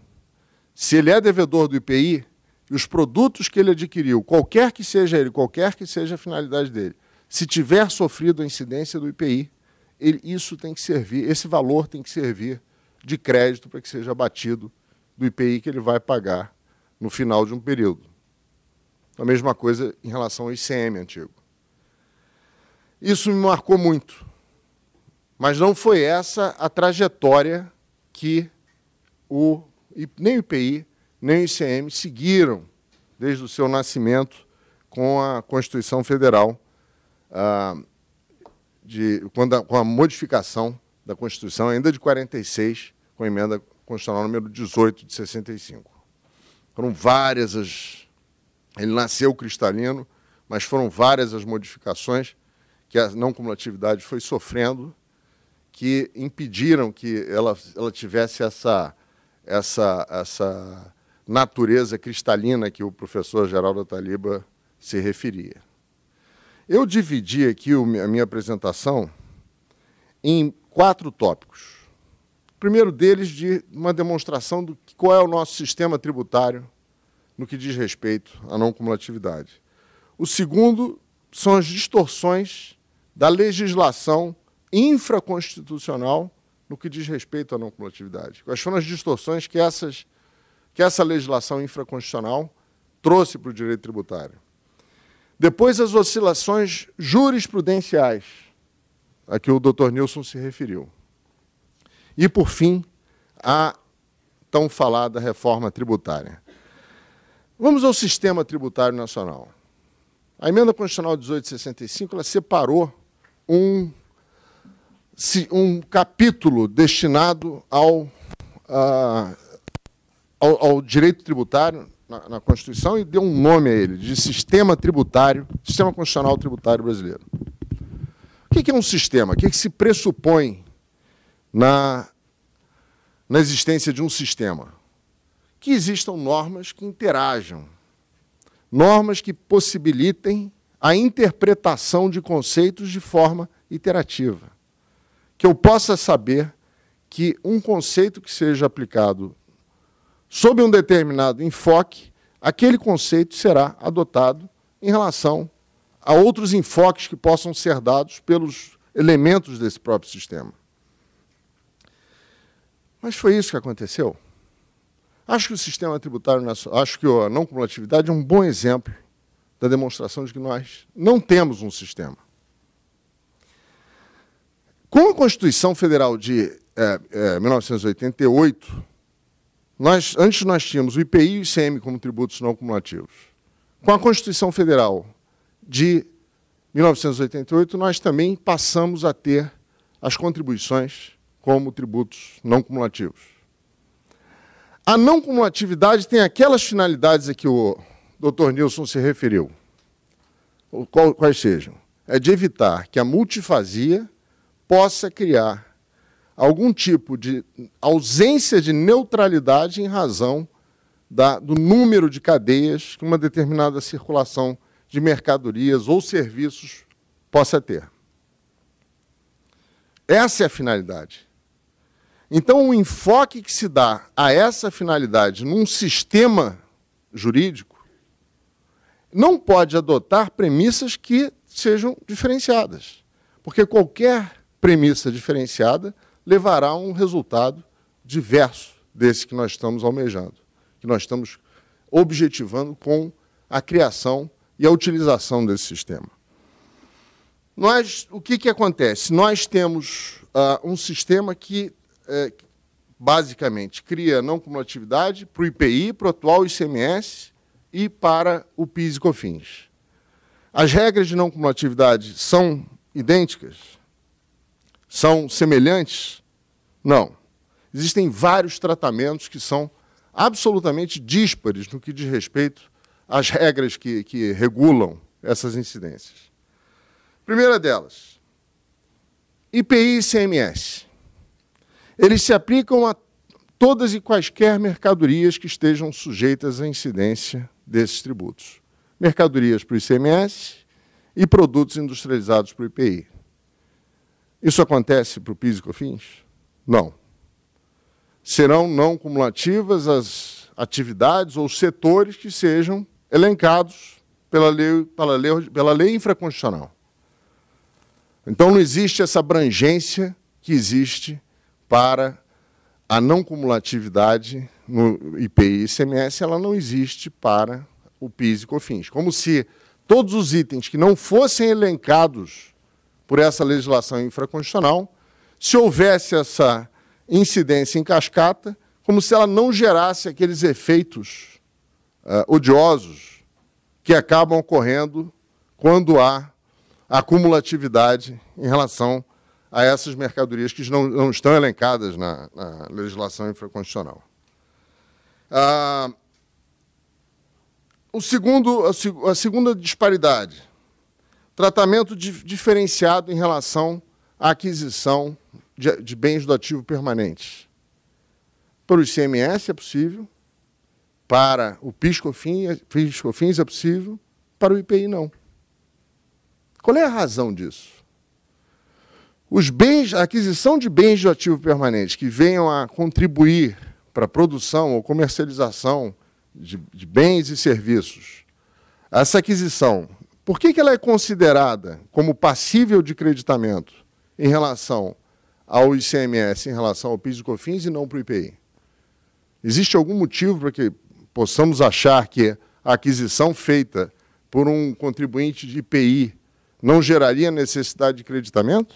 Speaker 3: se ele é devedor do IPI, e os produtos que ele adquiriu, qualquer que seja ele, qualquer que seja a finalidade dele, se tiver sofrido a incidência do IPI, isso tem que servir, esse valor tem que servir de crédito para que seja abatido do IPI que ele vai pagar no final de um período. A mesma coisa em relação ao ICM antigo. Isso me marcou muito. Mas não foi essa a trajetória que nem o IPI, nem o ICM seguiram desde o seu nascimento com a Constituição Federal, com a modificação da Constituição, ainda de 46, com a emenda constitucional número 18 de 65. Foram várias ele nasceu cristalino, mas foram várias as modificações que a não cumulatividade foi sofrendo, que impediram que ela tivesse essa natureza cristalina que o professor Geraldo Ataliba se referia. Eu dividi aqui a minha apresentação em 4 tópicos. O primeiro deles de uma demonstração do qual é o nosso sistema tributário no que diz respeito à não cumulatividade. O segundo são as distorções da legislação infraconstitucional no que diz respeito à não cumulatividade. Quais foram as distorções que essa legislação infraconstitucional trouxe para o direito tributário? Depois, as oscilações jurisprudenciais, a que o Dr. Nilson se referiu. E, por fim, a tão falada reforma tributária. Vamos ao sistema tributário nacional. A emenda constitucional 1865 ela separou um capítulo destinado ao direito tributário na Constituição e deu um nome a ele, de Sistema Tributário, Sistema Constitucional Tributário Brasileiro. O que é um sistema? O que se pressupõe na existência de um sistema? Que existam normas que interajam, normas que possibilitem a interpretação de conceitos de forma iterativa. Que eu possa saber que um conceito que seja aplicado sob um determinado enfoque, aquele conceito será adotado em relação a outros enfoques que possam ser dados pelos elementos desse próprio sistema. Mas foi isso que aconteceu? Acho que o sistema tributário nacional, acho que a não cumulatividade é um bom exemplo da demonstração de que nós não temos um sistema. Com a Constituição Federal de 1988, antes nós tínhamos o IPI e o ICM como tributos não cumulativos. Com a Constituição Federal de 1988, nós também passamos a ter as contribuições como tributos não cumulativos. A não cumulatividade tem aquelas finalidades a que o Dr. Nilson se referiu. Quais sejam? É de evitar que a multifasia possa criar algum tipo de ausência de neutralidade em razão do número de cadeias que uma determinada circulação de mercadorias ou serviços possa ter. Essa é a finalidade. Então, o enfoque que se dá a essa finalidade num sistema jurídico não pode adotar premissas que sejam diferenciadas, porque qualquer premissa diferenciada levará a um resultado diverso desse que nós estamos almejando, que nós estamos objetivando com a criação e a utilização desse sistema. O que acontece? Nós temos um sistema que, basicamente, cria não cumulatividade para o IPI, para o atual ICMS e para o PIS e COFINS. As regras de não cumulatividade são idênticas? São semelhantes? Não. Existem vários tratamentos que são absolutamente díspares no que diz respeito às regras que regulam essas incidências. Primeira delas, IPI e ICMS. Eles se aplicam a todas e quaisquer mercadorias que estejam sujeitas à incidência desses tributos. Mercadorias para o ICMS e produtos industrializados para o IPI. Isso acontece para o PIS e COFINS? Não. Serão não cumulativas as atividades ou setores que sejam elencados pela lei infraconstitucional. Então, não existe essa abrangência que existe para a não cumulatividade no IPI e ICMS, ela não existe para o PIS e COFINS. Como se todos os itens que não fossem elencados por essa legislação infraconstitucional, se houvesse essa incidência em cascata, como se ela não gerasse aqueles efeitos odiosos que acabam ocorrendo quando há acumulatividade em relação a essas mercadorias que não estão elencadas na legislação infraconstitucional. A segunda disparidade, tratamento diferenciado em relação à aquisição de bens do ativo permanente. Para o ICMS é possível, para o PIS/COFINS é possível, para o IPI não. Qual é a razão disso? A aquisição de bens de ativo permanente que venham a contribuir para a produção ou comercialização de bens e serviços, essa aquisição, por que ela é considerada como passível de creditamento em relação ao ICMS, em relação ao PIS e COFINS e não para o IPI? Existe algum motivo para que possamos achar que a aquisição feita por um contribuinte de IPI não geraria necessidade de creditamento?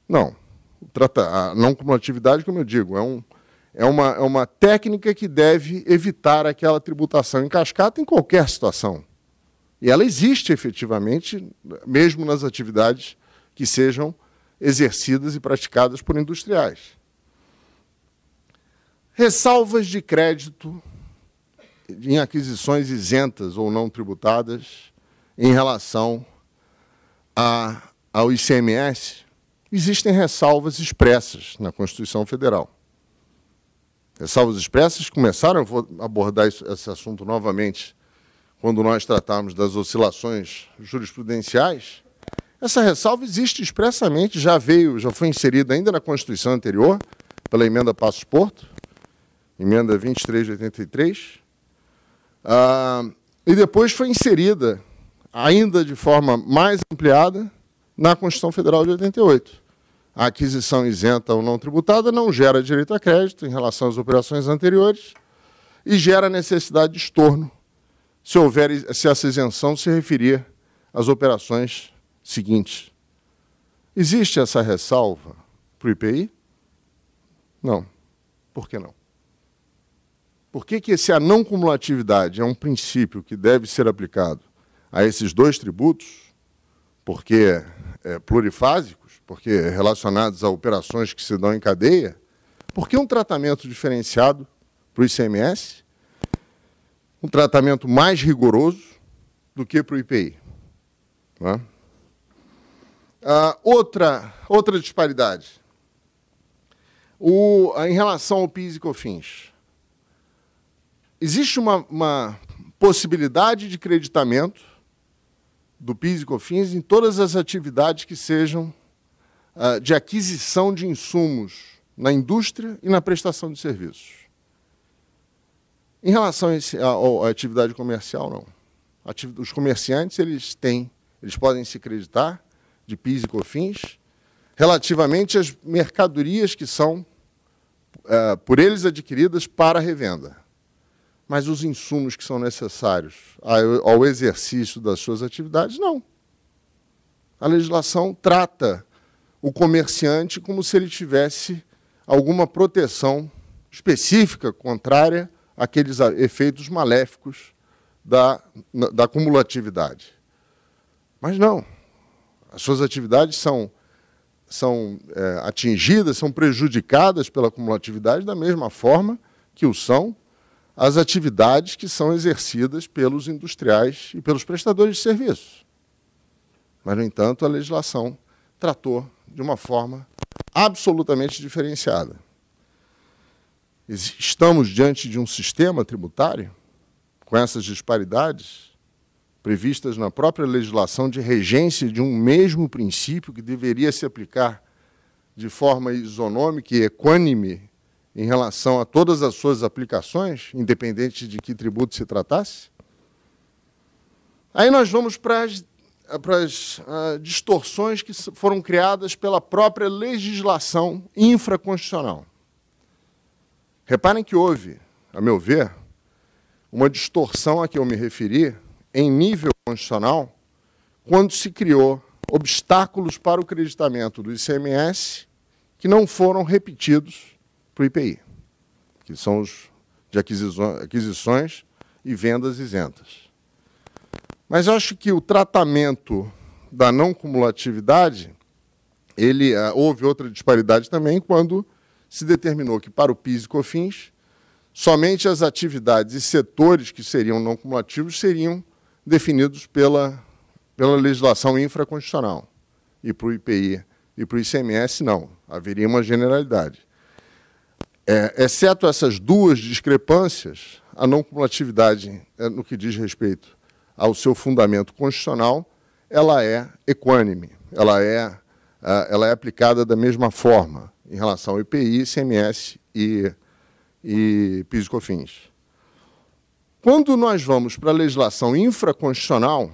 Speaker 3: Não. A não cumulatividade, como eu digo, é uma técnica que deve evitar aquela tributação em cascata em qualquer situação. E ela existe efetivamente, mesmo nas atividades que sejam exercidas e praticadas por industriais. Ressalvas de crédito em aquisições isentas ou não tributadas em relação ao ICMS, existem ressalvas expressas na Constituição Federal. Ressalvas expressas começaram, eu vou abordar esse assunto novamente, quando nós tratarmos das oscilações jurisprudenciais. Essa ressalva existe expressamente, já foi inserida ainda na Constituição anterior, pela emenda Passos Porto, emenda 23 de 83, e depois foi inserida, ainda de forma mais ampliada, na Constituição Federal de 88. A aquisição isenta ou não tributada não gera direito a crédito em relação às operações anteriores e gera necessidade de estorno se essa isenção se referir às operações seguintes. Existe essa ressalva para o IPI? Não. Por que não? Por que se a não cumulatividade é um princípio que deve ser aplicado a esses dois tributos, porque plurifásicos, porque relacionados a operações que se dão em cadeia, por que um tratamento diferenciado para o ICMS, um tratamento mais rigoroso do que para o IPI? Não é? Outra disparidade. Em relação ao PIS e COFINS, existe uma possibilidade de creditamento do PIS e COFINS em todas as atividades que sejam de aquisição de insumos na indústria e na prestação de serviços. Em relação à atividade comercial, não. Os comerciantes eles podem se creditar de PIS e COFINS relativamente às mercadorias que são por eles adquiridas para revenda. Mas os insumos que são necessários ao exercício das suas atividades, não. A legislação trata o comerciante como se ele tivesse alguma proteção específica contrária àqueles efeitos maléficos da cumulatividade. Mas não. As suas atividades são atingidas, são prejudicadas pela cumulatividade da mesma forma que o são as atividades que são exercidas pelos industriais e pelos prestadores de serviços. Mas, no entanto, a legislação tratou de uma forma absolutamente diferenciada. Estamos diante de um sistema tributário com essas disparidades previstas na própria legislação de regência de um mesmo princípio que deveria se aplicar de forma isonômica e equânime em relação a todas as suas aplicações, independente de que tributo se tratasse? Aí nós vamos para as distorções que foram criadas pela própria legislação infraconstitucional. Reparem que houve, a meu ver, uma distorção a que eu me referi em nível constitucional quando se criou obstáculos para o creditamento do ICMS que não foram repetidos para o IPI, que são os de aquisições e vendas isentas. Mas eu acho que o tratamento da não cumulatividade, houve outra disparidade também quando se determinou que para o PIS e COFINS, somente as atividades e setores que seriam não cumulativos seriam definidos pela legislação infraconstitucional. E para o IPI e para o ICMS, não. Haveria uma generalidade. Exceto essas duas discrepâncias, a não cumulatividade, no que diz respeito ao seu fundamento constitucional, ela é equânime, ela é aplicada da mesma forma em relação ao IPI, ICMS e PIS e COFINS. Quando nós vamos para a legislação infraconstitucional,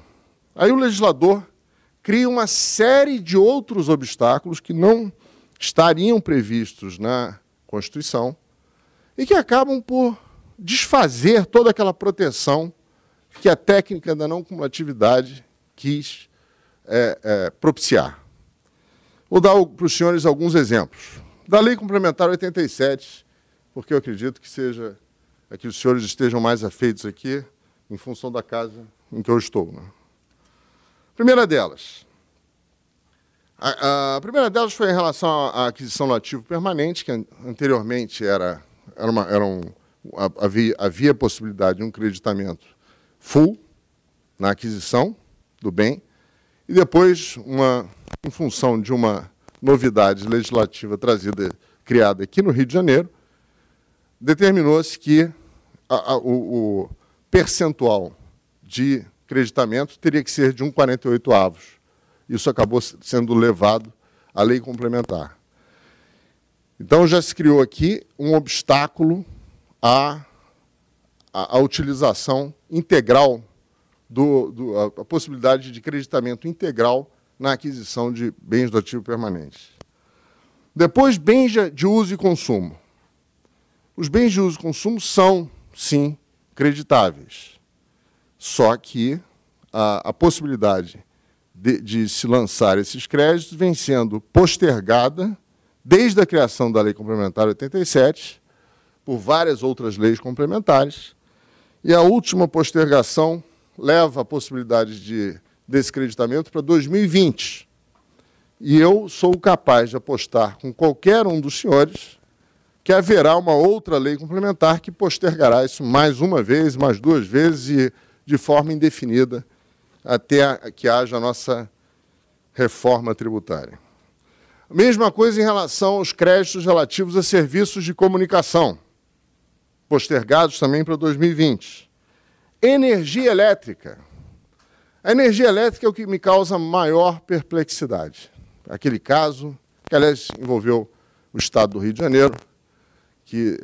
Speaker 3: aí o legislador cria uma série de outros obstáculos que não estariam previstos na Constituição e que acabam por desfazer toda aquela proteção que a técnica da não cumulatividade quis propiciar. Vou dar para os senhores alguns exemplos. Da Lei Complementar 87, porque eu acredito que os senhores estejam mais afeitos aqui em função da casa em que eu estou. Né? Primeira delas. A primeira delas foi em relação à aquisição do ativo permanente, que anteriormente havia a possibilidade de um creditamento full na aquisição do bem, e depois, em função de uma novidade legislativa criada aqui no Rio de Janeiro, determinou-se que o percentual de creditamento teria que ser de 1,48. Isso acabou sendo levado à lei complementar. Então, já se criou aqui um obstáculo à utilização integral, a possibilidade de creditamento integral na aquisição de bens do ativo permanente. Depois, bens de uso e consumo. Os bens de uso e consumo são, sim, creditáveis. Só que a possibilidade de se lançar esses créditos vem sendo postergada desde a criação da Lei Complementar 87, por várias outras leis complementares, e a última postergação leva a possibilidade desse creditamento para 2020. E eu sou capaz de apostar com qualquer um dos senhores que haverá uma outra lei complementar que postergará isso mais uma vez, mais duas vezes e de forma indefinida, até que haja a nossa reforma tributária. A mesma coisa em relação aos créditos relativos a serviços de comunicação, postergados também para 2020. Energia elétrica. A energia elétrica é o que me causa maior perplexidade. Aquele caso, que aliás envolveu o Estado do Rio de Janeiro, que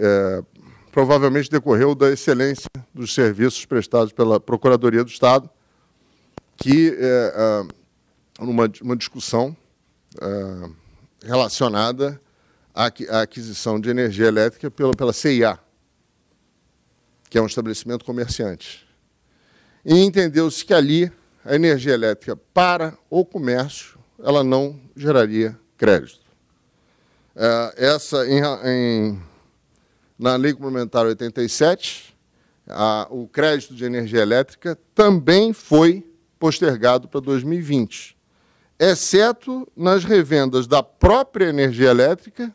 Speaker 3: provavelmente decorreu da excelência dos serviços prestados pela Procuradoria do Estado, que, numa discussão relacionada à aquisição de energia elétrica pela CIA, que é um estabelecimento comerciante. E entendeu-se que ali a energia elétrica para o comércio ela não geraria crédito. Na Lei Complementar 87, o crédito de energia elétrica também foi postergado para 2020, exceto nas revendas da própria energia elétrica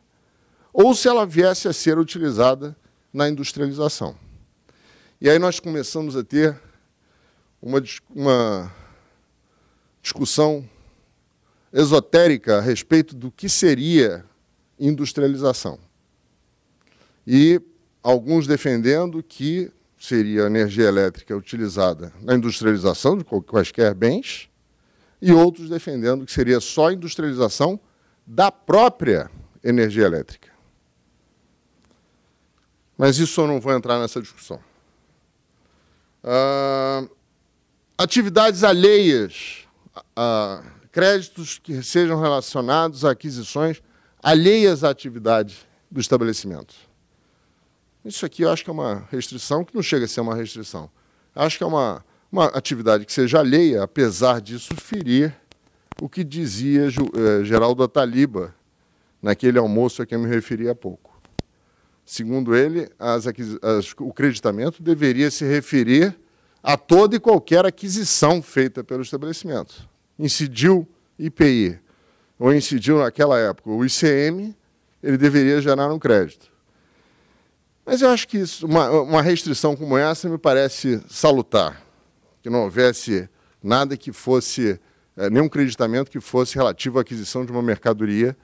Speaker 3: ou se ela viesse a ser utilizada na industrialização. E aí nós começamos a ter uma discussão esotérica a respeito do que seria industrialização. E alguns defendendo que seria a energia elétrica utilizada na industrialização de quaisquer bens, e outros defendendo que seria só a industrialização da própria energia elétrica. Mas isso eu não vou entrar nessa discussão. Atividades alheias, créditos que sejam relacionados a aquisições alheias à atividade do estabelecimento. Isso aqui eu acho que é uma restrição que não chega a ser uma restrição. Acho que é uma atividade que seja alheia, apesar disso ferir o que dizia Geraldo Ataliba naquele almoço a quem me referi há pouco. Segundo ele, o creditamento deveria se referir a toda e qualquer aquisição feita pelo estabelecimento. Incidiu IPI, ou incidiu naquela época o ICM, ele deveria gerar um crédito. Mas eu acho que uma restrição como essa me parece salutar, que não houvesse nada que fosse, nenhum creditamento que fosse relativo à aquisição de uma mercadoria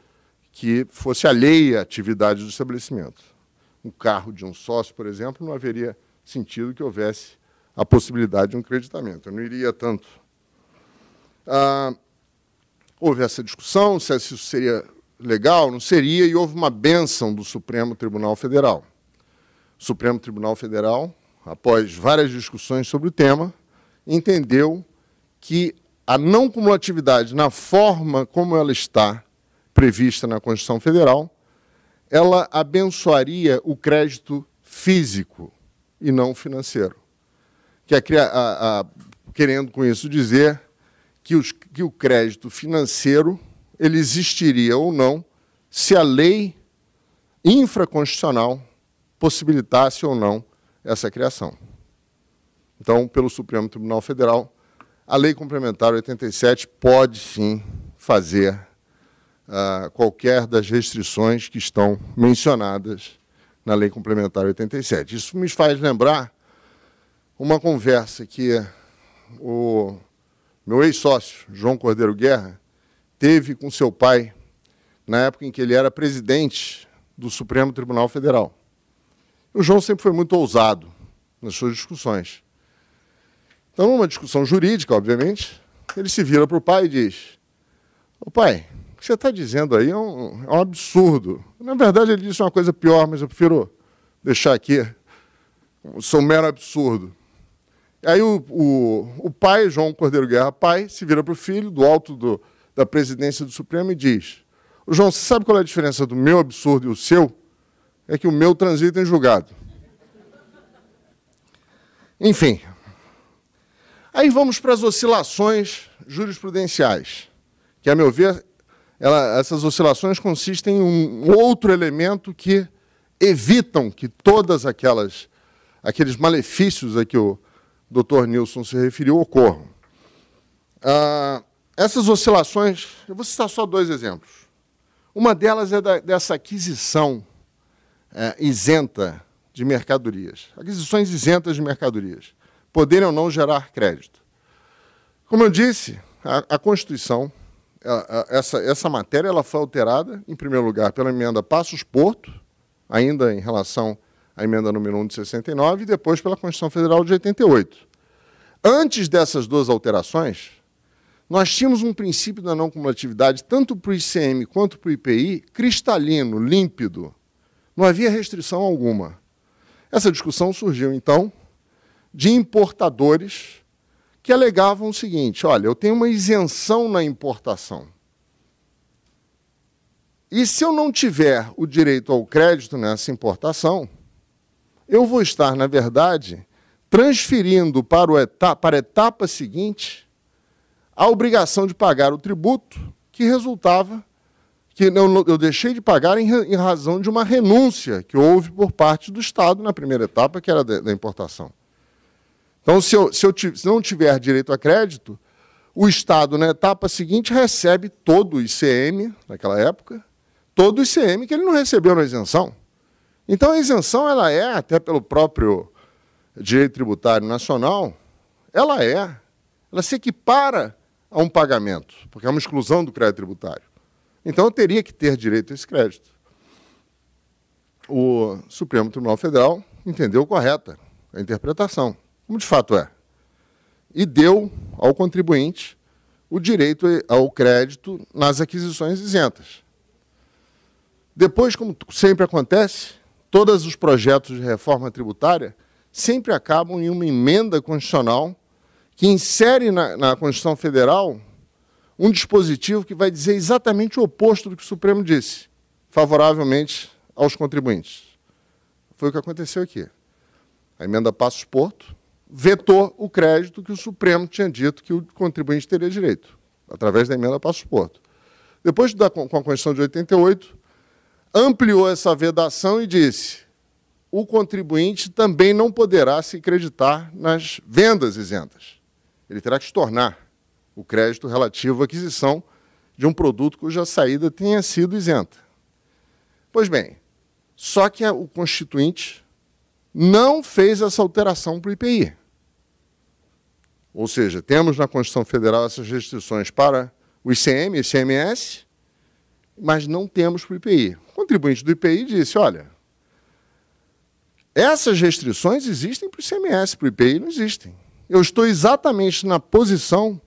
Speaker 3: que fosse alheia à atividade do estabelecimento. Um carro de um sócio, por exemplo, não haveria sentido que houvesse a possibilidade de um creditamento. Eu não iria tanto. Houve essa discussão, se isso seria legal, não seria, e houve uma bênção do Supremo Tribunal Federal. O Supremo Tribunal Federal, após várias discussões sobre o tema, entendeu que a não cumulatividade, na forma como ela está prevista na Constituição Federal, ela abençoaria o crédito físico e não financeiro. Querendo com isso dizer que o crédito financeiro ele existiria ou não se a lei infraconstitucional possibilitasse ou não essa criação. Então, pelo Supremo Tribunal Federal, a Lei Complementar 87 pode, sim, fazer qualquer das restrições que estão mencionadas na Lei Complementar 87. Isso me faz lembrar uma conversa que o meu ex-sócio, João Cordeiro Guerra, teve com seu pai na época em que ele era presidente do Supremo Tribunal Federal. O João sempre foi muito ousado nas suas discussões. Então, numa discussão jurídica, obviamente, ele se vira para o pai e diz: "Ô pai, o que você está dizendo aí é um absurdo." Na verdade, ele disse uma coisa pior, mas eu prefiro deixar aqui. Isso é um mero absurdo. Aí o pai, João Cordeiro Guerra, pai, se vira para o filho, do alto da presidência do Supremo, e diz: "João, você sabe qual é a diferença do meu absurdo e o seu? É que o meu transita em julgado." Enfim. Aí vamos para as oscilações jurisprudenciais, que, a meu ver, essas oscilações consistem em um outro elemento que evitam que todas aqueles malefícios a que o Dr. Nilson se referiu ocorram. Essas oscilações, eu vou citar só dois exemplos. Uma delas é dessa aquisição isenta de mercadorias. Aquisições isentas de mercadorias poderem ou não gerar crédito. Como eu disse, a Constituição, essa matéria ela foi alterada, em primeiro lugar, pela emenda Passos Porto, ainda em relação à emenda número 1 de 69, e depois pela Constituição Federal de 88. Antes dessas duas alterações, nós tínhamos um princípio da não cumulatividade, tanto para o ICM quanto para o IPI, cristalino, límpido. Não havia restrição alguma. Essa discussão surgiu, então, de importadores que alegavam o seguinte: olha, eu tenho uma isenção na importação. E se eu não tiver o direito ao crédito nessa importação, eu vou estar, na verdade, transferindo para a etapa seguinte a obrigação de pagar o tributo que resultava, que eu deixei de pagar em razão de uma renúncia que houve por parte do Estado na primeira etapa, que era da importação. Então, se não tiver direito a crédito, o Estado, na etapa seguinte, recebe todo o ICM, naquela época, todo o ICM que ele não recebeu na isenção. Então, a isenção, ela até pelo próprio direito tributário nacional, ela se equipara a um pagamento, porque é uma exclusão do crédito tributário. Então, eu teria que ter direito a esse crédito. O Supremo Tribunal Federal entendeu correta a interpretação, como de fato é, e deu ao contribuinte o direito ao crédito nas aquisições isentas. Depois, como sempre acontece, todos os projetos de reforma tributária sempre acabam em uma emenda constitucional que insere na Constituição Federal um dispositivo que vai dizer exatamente o oposto do que o Supremo disse, favoravelmente aos contribuintes. Foi o que aconteceu aqui. A emenda Passos Porto vetou o crédito que o Supremo tinha dito que o contribuinte teria direito. através da emenda Passos Porto. Depois, com a Constituição de 88, ampliou essa vedação e disse: o contribuinte também não poderá se creditar nas vendas isentas. Ele terá que estornar o crédito relativo à aquisição de um produto cuja saída tenha sido isenta. Pois bem, só que o Constituinte não fez essa alteração para o IPI. Ou seja, temos na Constituição Federal essas restrições para o ICM e ICMS, mas não temos para o IPI. O contribuinte do IPI disse: olha, essas restrições existem para o ICMS, para o IPI não existem. Eu estou exatamente na posição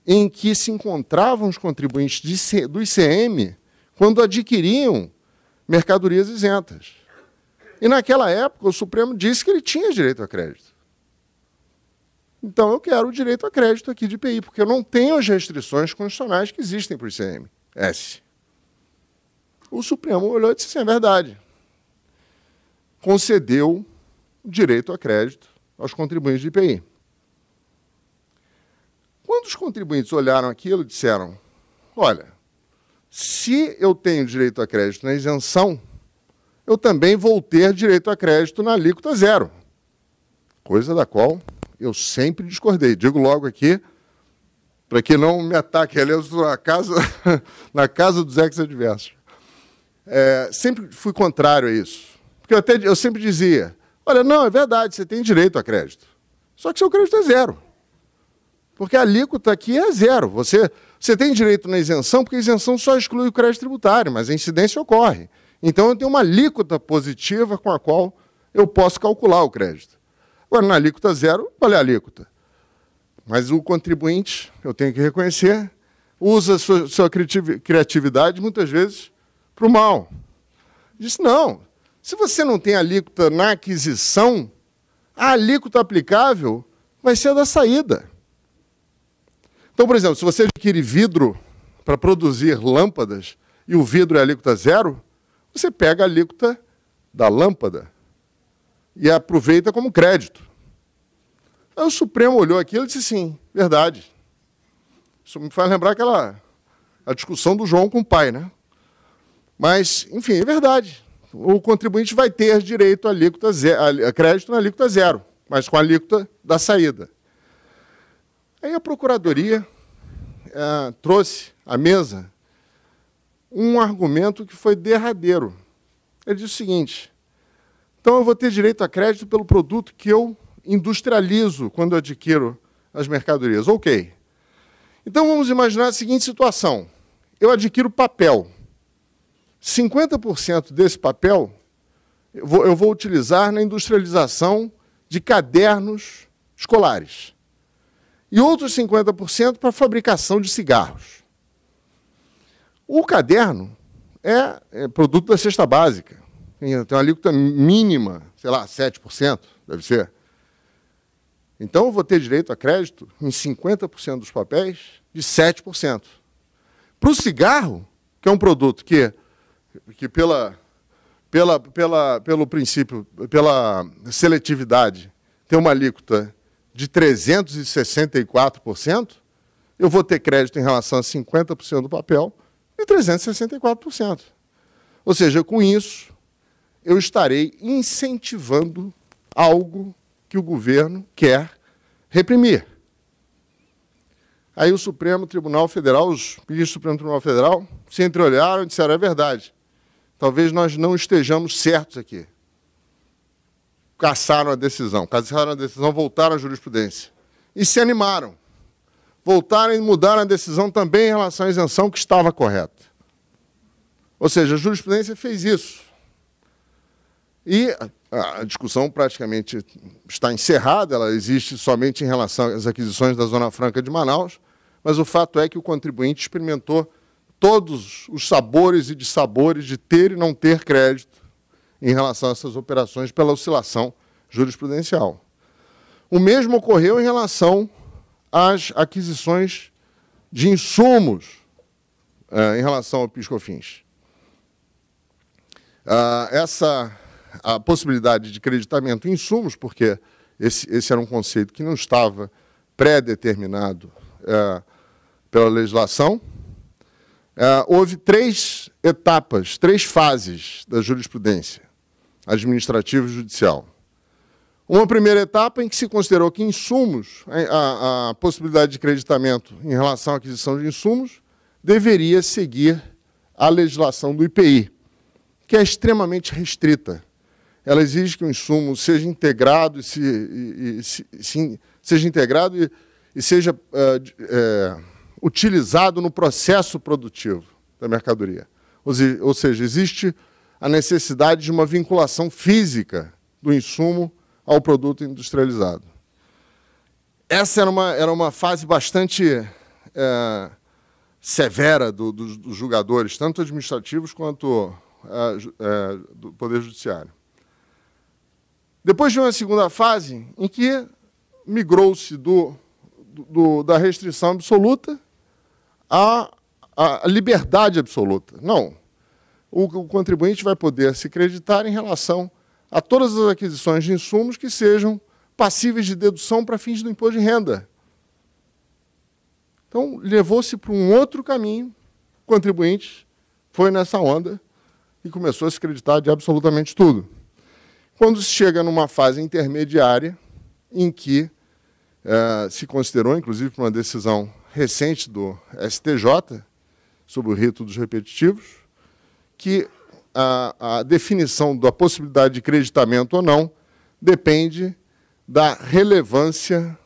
Speaker 3: em que se encontravam os contribuintes do ICM quando adquiriam mercadorias isentas. E naquela época o Supremo disse que ele tinha direito a crédito. Então eu quero o direito a crédito aqui de IPI, porque eu não tenho as restrições constitucionais que existem para o ICMS. O Supremo olhou e disse: é verdade. Concedeu o direito a crédito aos contribuintes de IPI. Quando os contribuintes olharam aquilo, disseram: olha, se eu tenho direito a crédito na isenção, eu também vou ter direito a crédito na alíquota zero, coisa da qual eu sempre discordei. Digo logo aqui, para que não me ataque, aliás, na casa dos ex-adversos. Sempre fui contrário a isso. Porque eu sempre dizia: olha, não, é verdade, você tem direito a crédito. Só que seu crédito é zero. Porque a alíquota aqui é zero. Você tem direito na isenção, porque a isenção só exclui o crédito tributário, mas a incidência ocorre. Então, eu tenho uma alíquota positiva com a qual eu posso calcular o crédito. Agora, na alíquota zero, qual é a alíquota? Mas o contribuinte, eu tenho que reconhecer, usa sua criatividade, muitas vezes, para o mal. Diz: não, se você não tem alíquota na aquisição, a alíquota aplicável vai ser a da saída. Então, por exemplo, se você adquire vidro para produzir lâmpadas e o vidro é alíquota zero, você pega a alíquota da lâmpada e aproveita como crédito. Aí o Supremo olhou aquilo e disse: sim, verdade. Isso me faz lembrar a discussão do João com o pai, né? Mas, enfim, é verdade. O contribuinte vai ter direito a crédito na alíquota zero, mas com a alíquota da saída. Aí a Procuradoria trouxe à mesa um argumento que foi derradeiro. Ele disse o seguinte: então eu vou ter direito a crédito pelo produto que eu industrializo quando eu adquiro as mercadorias. Ok. Então vamos imaginar a seguinte situação: eu adquiro papel. 50% desse papel eu vou utilizar na industrialização de cadernos escolares. E outros 50% para a fabricação de cigarros. O caderno é produto da cesta básica. Tem uma alíquota mínima, sei lá, 7%, deve ser. Então, eu vou ter direito a crédito em 50% dos papéis de 7%. Para o cigarro, que é um produto que pelo princípio, pela seletividade, tem uma alíquota de 364%, eu vou ter crédito em relação a 50% do papel de 364%. Ou seja, com isso, eu estarei incentivando algo que o governo quer reprimir. Aí o Supremo Tribunal Federal, os ministros do Supremo Tribunal Federal, se entreolharam e disseram: é verdade, talvez nós não estejamos certos aqui. Cassaram a decisão, voltaram à jurisprudência. E se animaram. Voltaram e mudaram a decisão também em relação à isenção, que estava correta. Ou seja, a jurisprudência fez isso. E a discussão praticamente está encerrada, ela existe somente em relação às aquisições da Zona Franca de Manaus, mas o fato é que o contribuinte experimentou todos os sabores e dissabores de ter e não ter crédito em relação a essas operações pela oscilação jurisprudencial. O mesmo ocorreu em relação às aquisições de insumos em relação ao PIS/COFINS. A possibilidade de creditamento em insumos, porque esse era um conceito que não estava pré-determinado pela legislação. Houve 3 etapas, 3 fases da jurisprudência administrativa e judicial. Uma primeira etapa em que se considerou que insumos, a possibilidade de creditamento em relação à aquisição de insumos, deveria seguir a legislação do IPI, que é extremamente restrita. Ela exige que o insumo seja integrado e seja utilizado no processo produtivo da mercadoria. Ou seja, existe a necessidade de uma vinculação física do insumo ao produto industrializado. Essa era uma fase bastante severa dos julgadores, tanto administrativos quanto do Poder Judiciário. Depois veio uma segunda fase em que migrou-se da restrição absoluta à liberdade absoluta. Não, o contribuinte vai poder se creditar em relação a todas as aquisições de insumos que sejam passíveis de dedução para fins do imposto de renda. Então, levou-se para um outro caminho, o contribuinte foi nessa onda e começou a se creditar de absolutamente tudo. Quando se chega numa fase intermediária, em que se considerou, inclusive por uma decisão recente do STJ, sobre o rito dos repetitivos, que a definição da possibilidade de creditamento ou não depende da relevância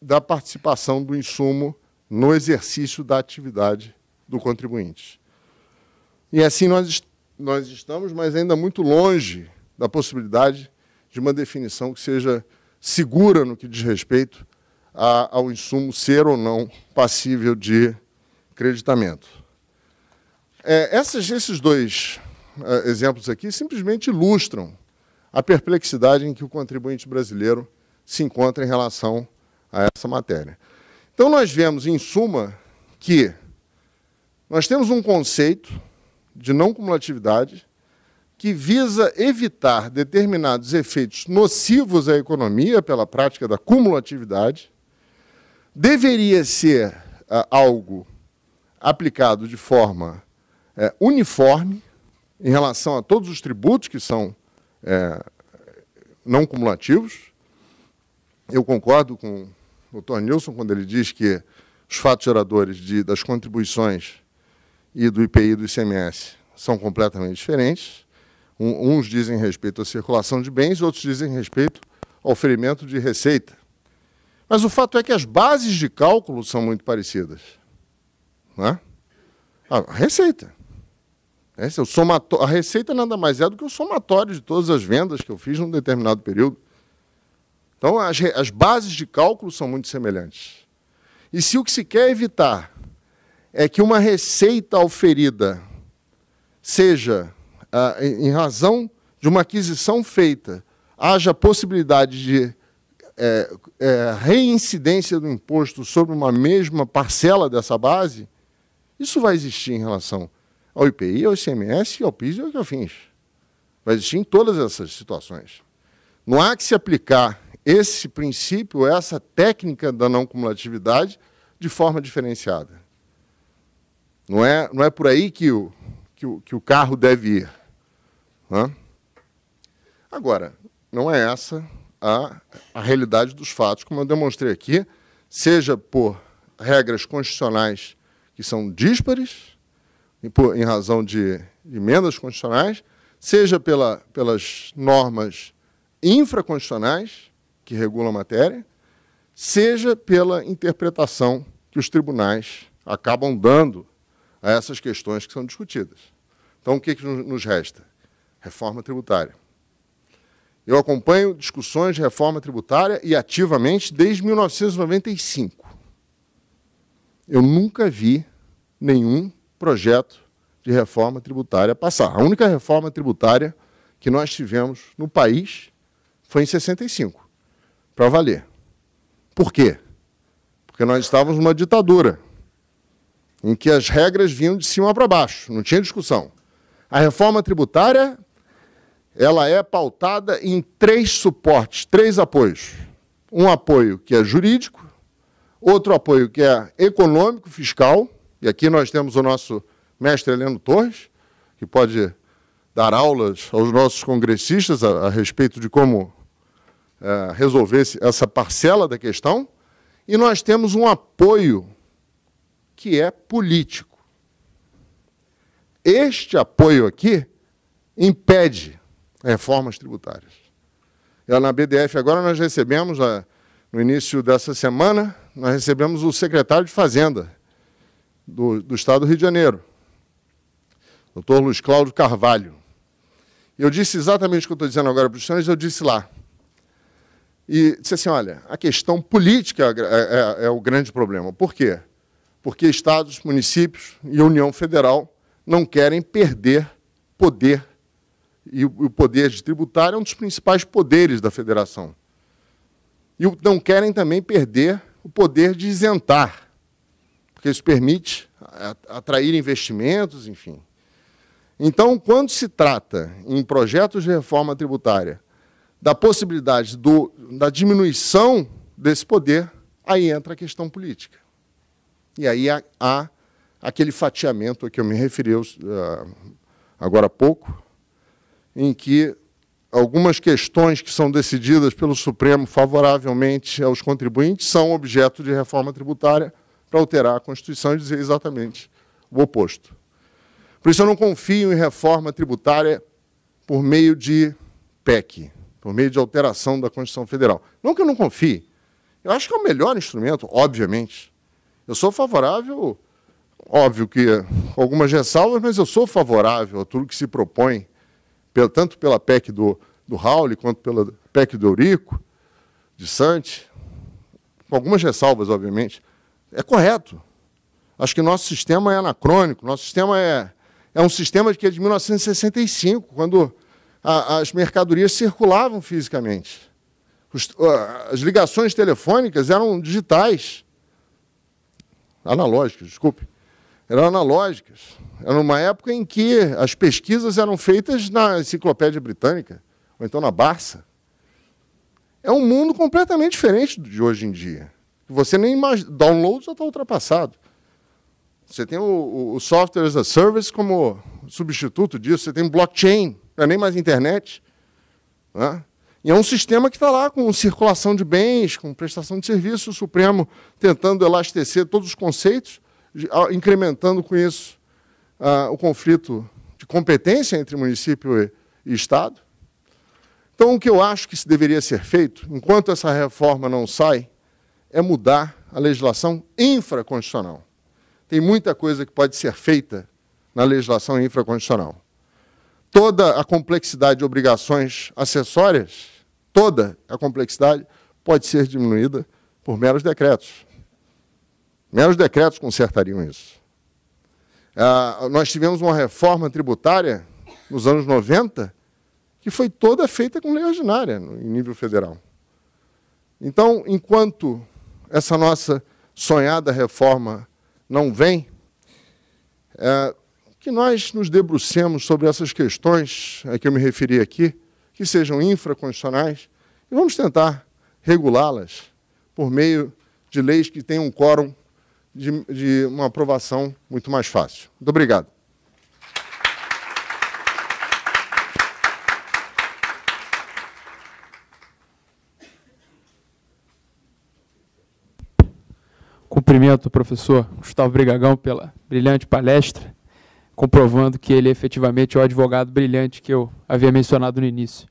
Speaker 3: da participação do insumo no exercício da atividade do contribuinte. E assim nós estamos, mas ainda muito longe da possibilidade de uma definição que seja segura no que diz respeito ao insumo ser ou não passível de creditamento. Esses 2 exemplos aqui simplesmente ilustram a perplexidade em que o contribuinte brasileiro se encontra em relação a essa matéria. Então, nós vemos, em suma, que nós temos um conceito de não cumulatividade que visa evitar determinados efeitos nocivos à economia pela prática da cumulatividade, deveria ser algo aplicado de forma uniforme em relação a todos os tributos que são não cumulativos. Eu concordo com o Dr. Nilson quando ele diz que os fatos geradores das contribuições e do IPI e do ICMS são completamente diferentes. Uns dizem respeito à circulação de bens, outros dizem respeito ao oferimento de receita. Mas o fato é que as bases de cálculo são muito parecidas. Não é? A receita. A receita nada mais é do que o somatório de todas as vendas que eu fiz num determinado período. Então, as bases de cálculo são muito semelhantes. E se o que se quer evitar é que uma receita auferida seja, em razão de uma aquisição feita, haja possibilidade de reincidência do imposto sobre uma mesma parcela dessa base, isso vai existir em relação ao IPI, ao ICMS, ao PIS e ao COFINS. Vai existir em todas essas situações. Não há que se aplicar esse princípio, essa técnica da não cumulatividade de forma diferenciada. Não é por aí que o carro deve ir. Não? Agora, não é essa a realidade dos fatos, como eu demonstrei aqui, seja por regras constitucionais que são díspares, em razão de emendas constitucionais, seja pelas normas infraconstitucionais que regulam a matéria, seja pela interpretação que os tribunais acabam dando a essas questões que são discutidas. Então, o que nos resta? Reforma tributária. Eu acompanho discussões de reforma tributária e ativamente desde 1995. Eu nunca vi nenhum projeto de reforma tributária passar. A única reforma tributária que nós tivemos no país foi em 65, para valer. Por quê? Porque nós estávamos numa ditadura, em que as regras vinham de cima para baixo, não tinha discussão. A reforma tributária, ela é pautada em 3 suportes, 3 apoios. Um apoio que é jurídico, Outro apoio que é econômico, fiscal, e aqui nós temos o nosso mestre Heleno Torres, que pode dar aulas aos nossos congressistas a respeito de como resolver essa parcela da questão, e nós temos um apoio que é político. Este apoio aqui impede reformas tributárias. Na BDF agora nós recebemos, no início dessa semana, nós recebemos o secretário de Fazenda do Estado do Rio de Janeiro, doutor Luiz Cláudio Carvalho. E eu disse exatamente o que eu estou dizendo agora para os senhores, eu disse lá. E disse assim, olha, a questão política é o grande problema. Por quê? Porque estados, municípios e a União Federal não querem perder poder. E o poder de tributário é um dos principais poderes da federação. E não querem também perder o poder de isentar, porque isso permite atrair investimentos, enfim. Então, quando se trata em projetos de reforma tributária da possibilidade da diminuição desse poder, aí entra a questão política. E aí há aquele fatiamento a que eu me referi agora há pouco, em que algumas questões que são decididas pelo Supremo favoravelmente aos contribuintes são objeto de reforma tributária para alterar a Constituição e dizer exatamente o oposto. Por isso eu não confio em reforma tributária por meio de PEC, por meio de alteração da Constituição Federal. Não que eu não confie, eu acho que é o melhor instrumento, obviamente. Eu sou favorável, óbvio que com algumas ressalvas, mas eu sou favorável a tudo que se propõe, tanto pela PEC do Raul, quanto pela PEC do Eurico, de Santi, com algumas ressalvas, obviamente. É correto. Acho que nosso sistema é anacrônico, nosso sistema é um sistema que é de 1965, quando as mercadorias circulavam fisicamente. As ligações telefônicas eram digitais, analógicas, desculpe. Eram analógicas. Era uma época em que as pesquisas eram feitas na Enciclopédia Britânica, ou então na Barça. É um mundo completamente diferente de hoje em dia. Você nem imagina, download já está ultrapassado. Você tem o software as a service como substituto disso, você tem blockchain, não é nem mais internet. Né? E é um sistema que está lá com circulação de bens, com prestação de serviço, o Supremo tentando elastecer todos os conceitos, incrementando com isso o conflito de competência entre município e Estado. Então, o que eu acho que se deveria ser feito, enquanto essa reforma não sai, é mudar a legislação infraconstitucional. Tem muita coisa que pode ser feita na legislação infraconstitucional. Toda a complexidade de obrigações acessórias, toda a complexidade pode ser diminuída por meros decretos. Meros decretos consertariam isso. Nós tivemos uma reforma tributária nos anos 90 que foi toda feita com lei ordinária em nível federal. Então, enquanto essa nossa sonhada reforma não vem, que nós nos debrucemos sobre essas questões a que eu me referi aqui, que sejam infraconstitucionais, e vamos tentar regulá-las por meio de leis que tenham um quórum de uma aprovação muito mais fácil. Muito obrigado.
Speaker 1: Cumprimento o professor Gustavo Brigagão pela brilhante palestra, comprovando que ele efetivamente é o advogado brilhante que eu havia mencionado no início.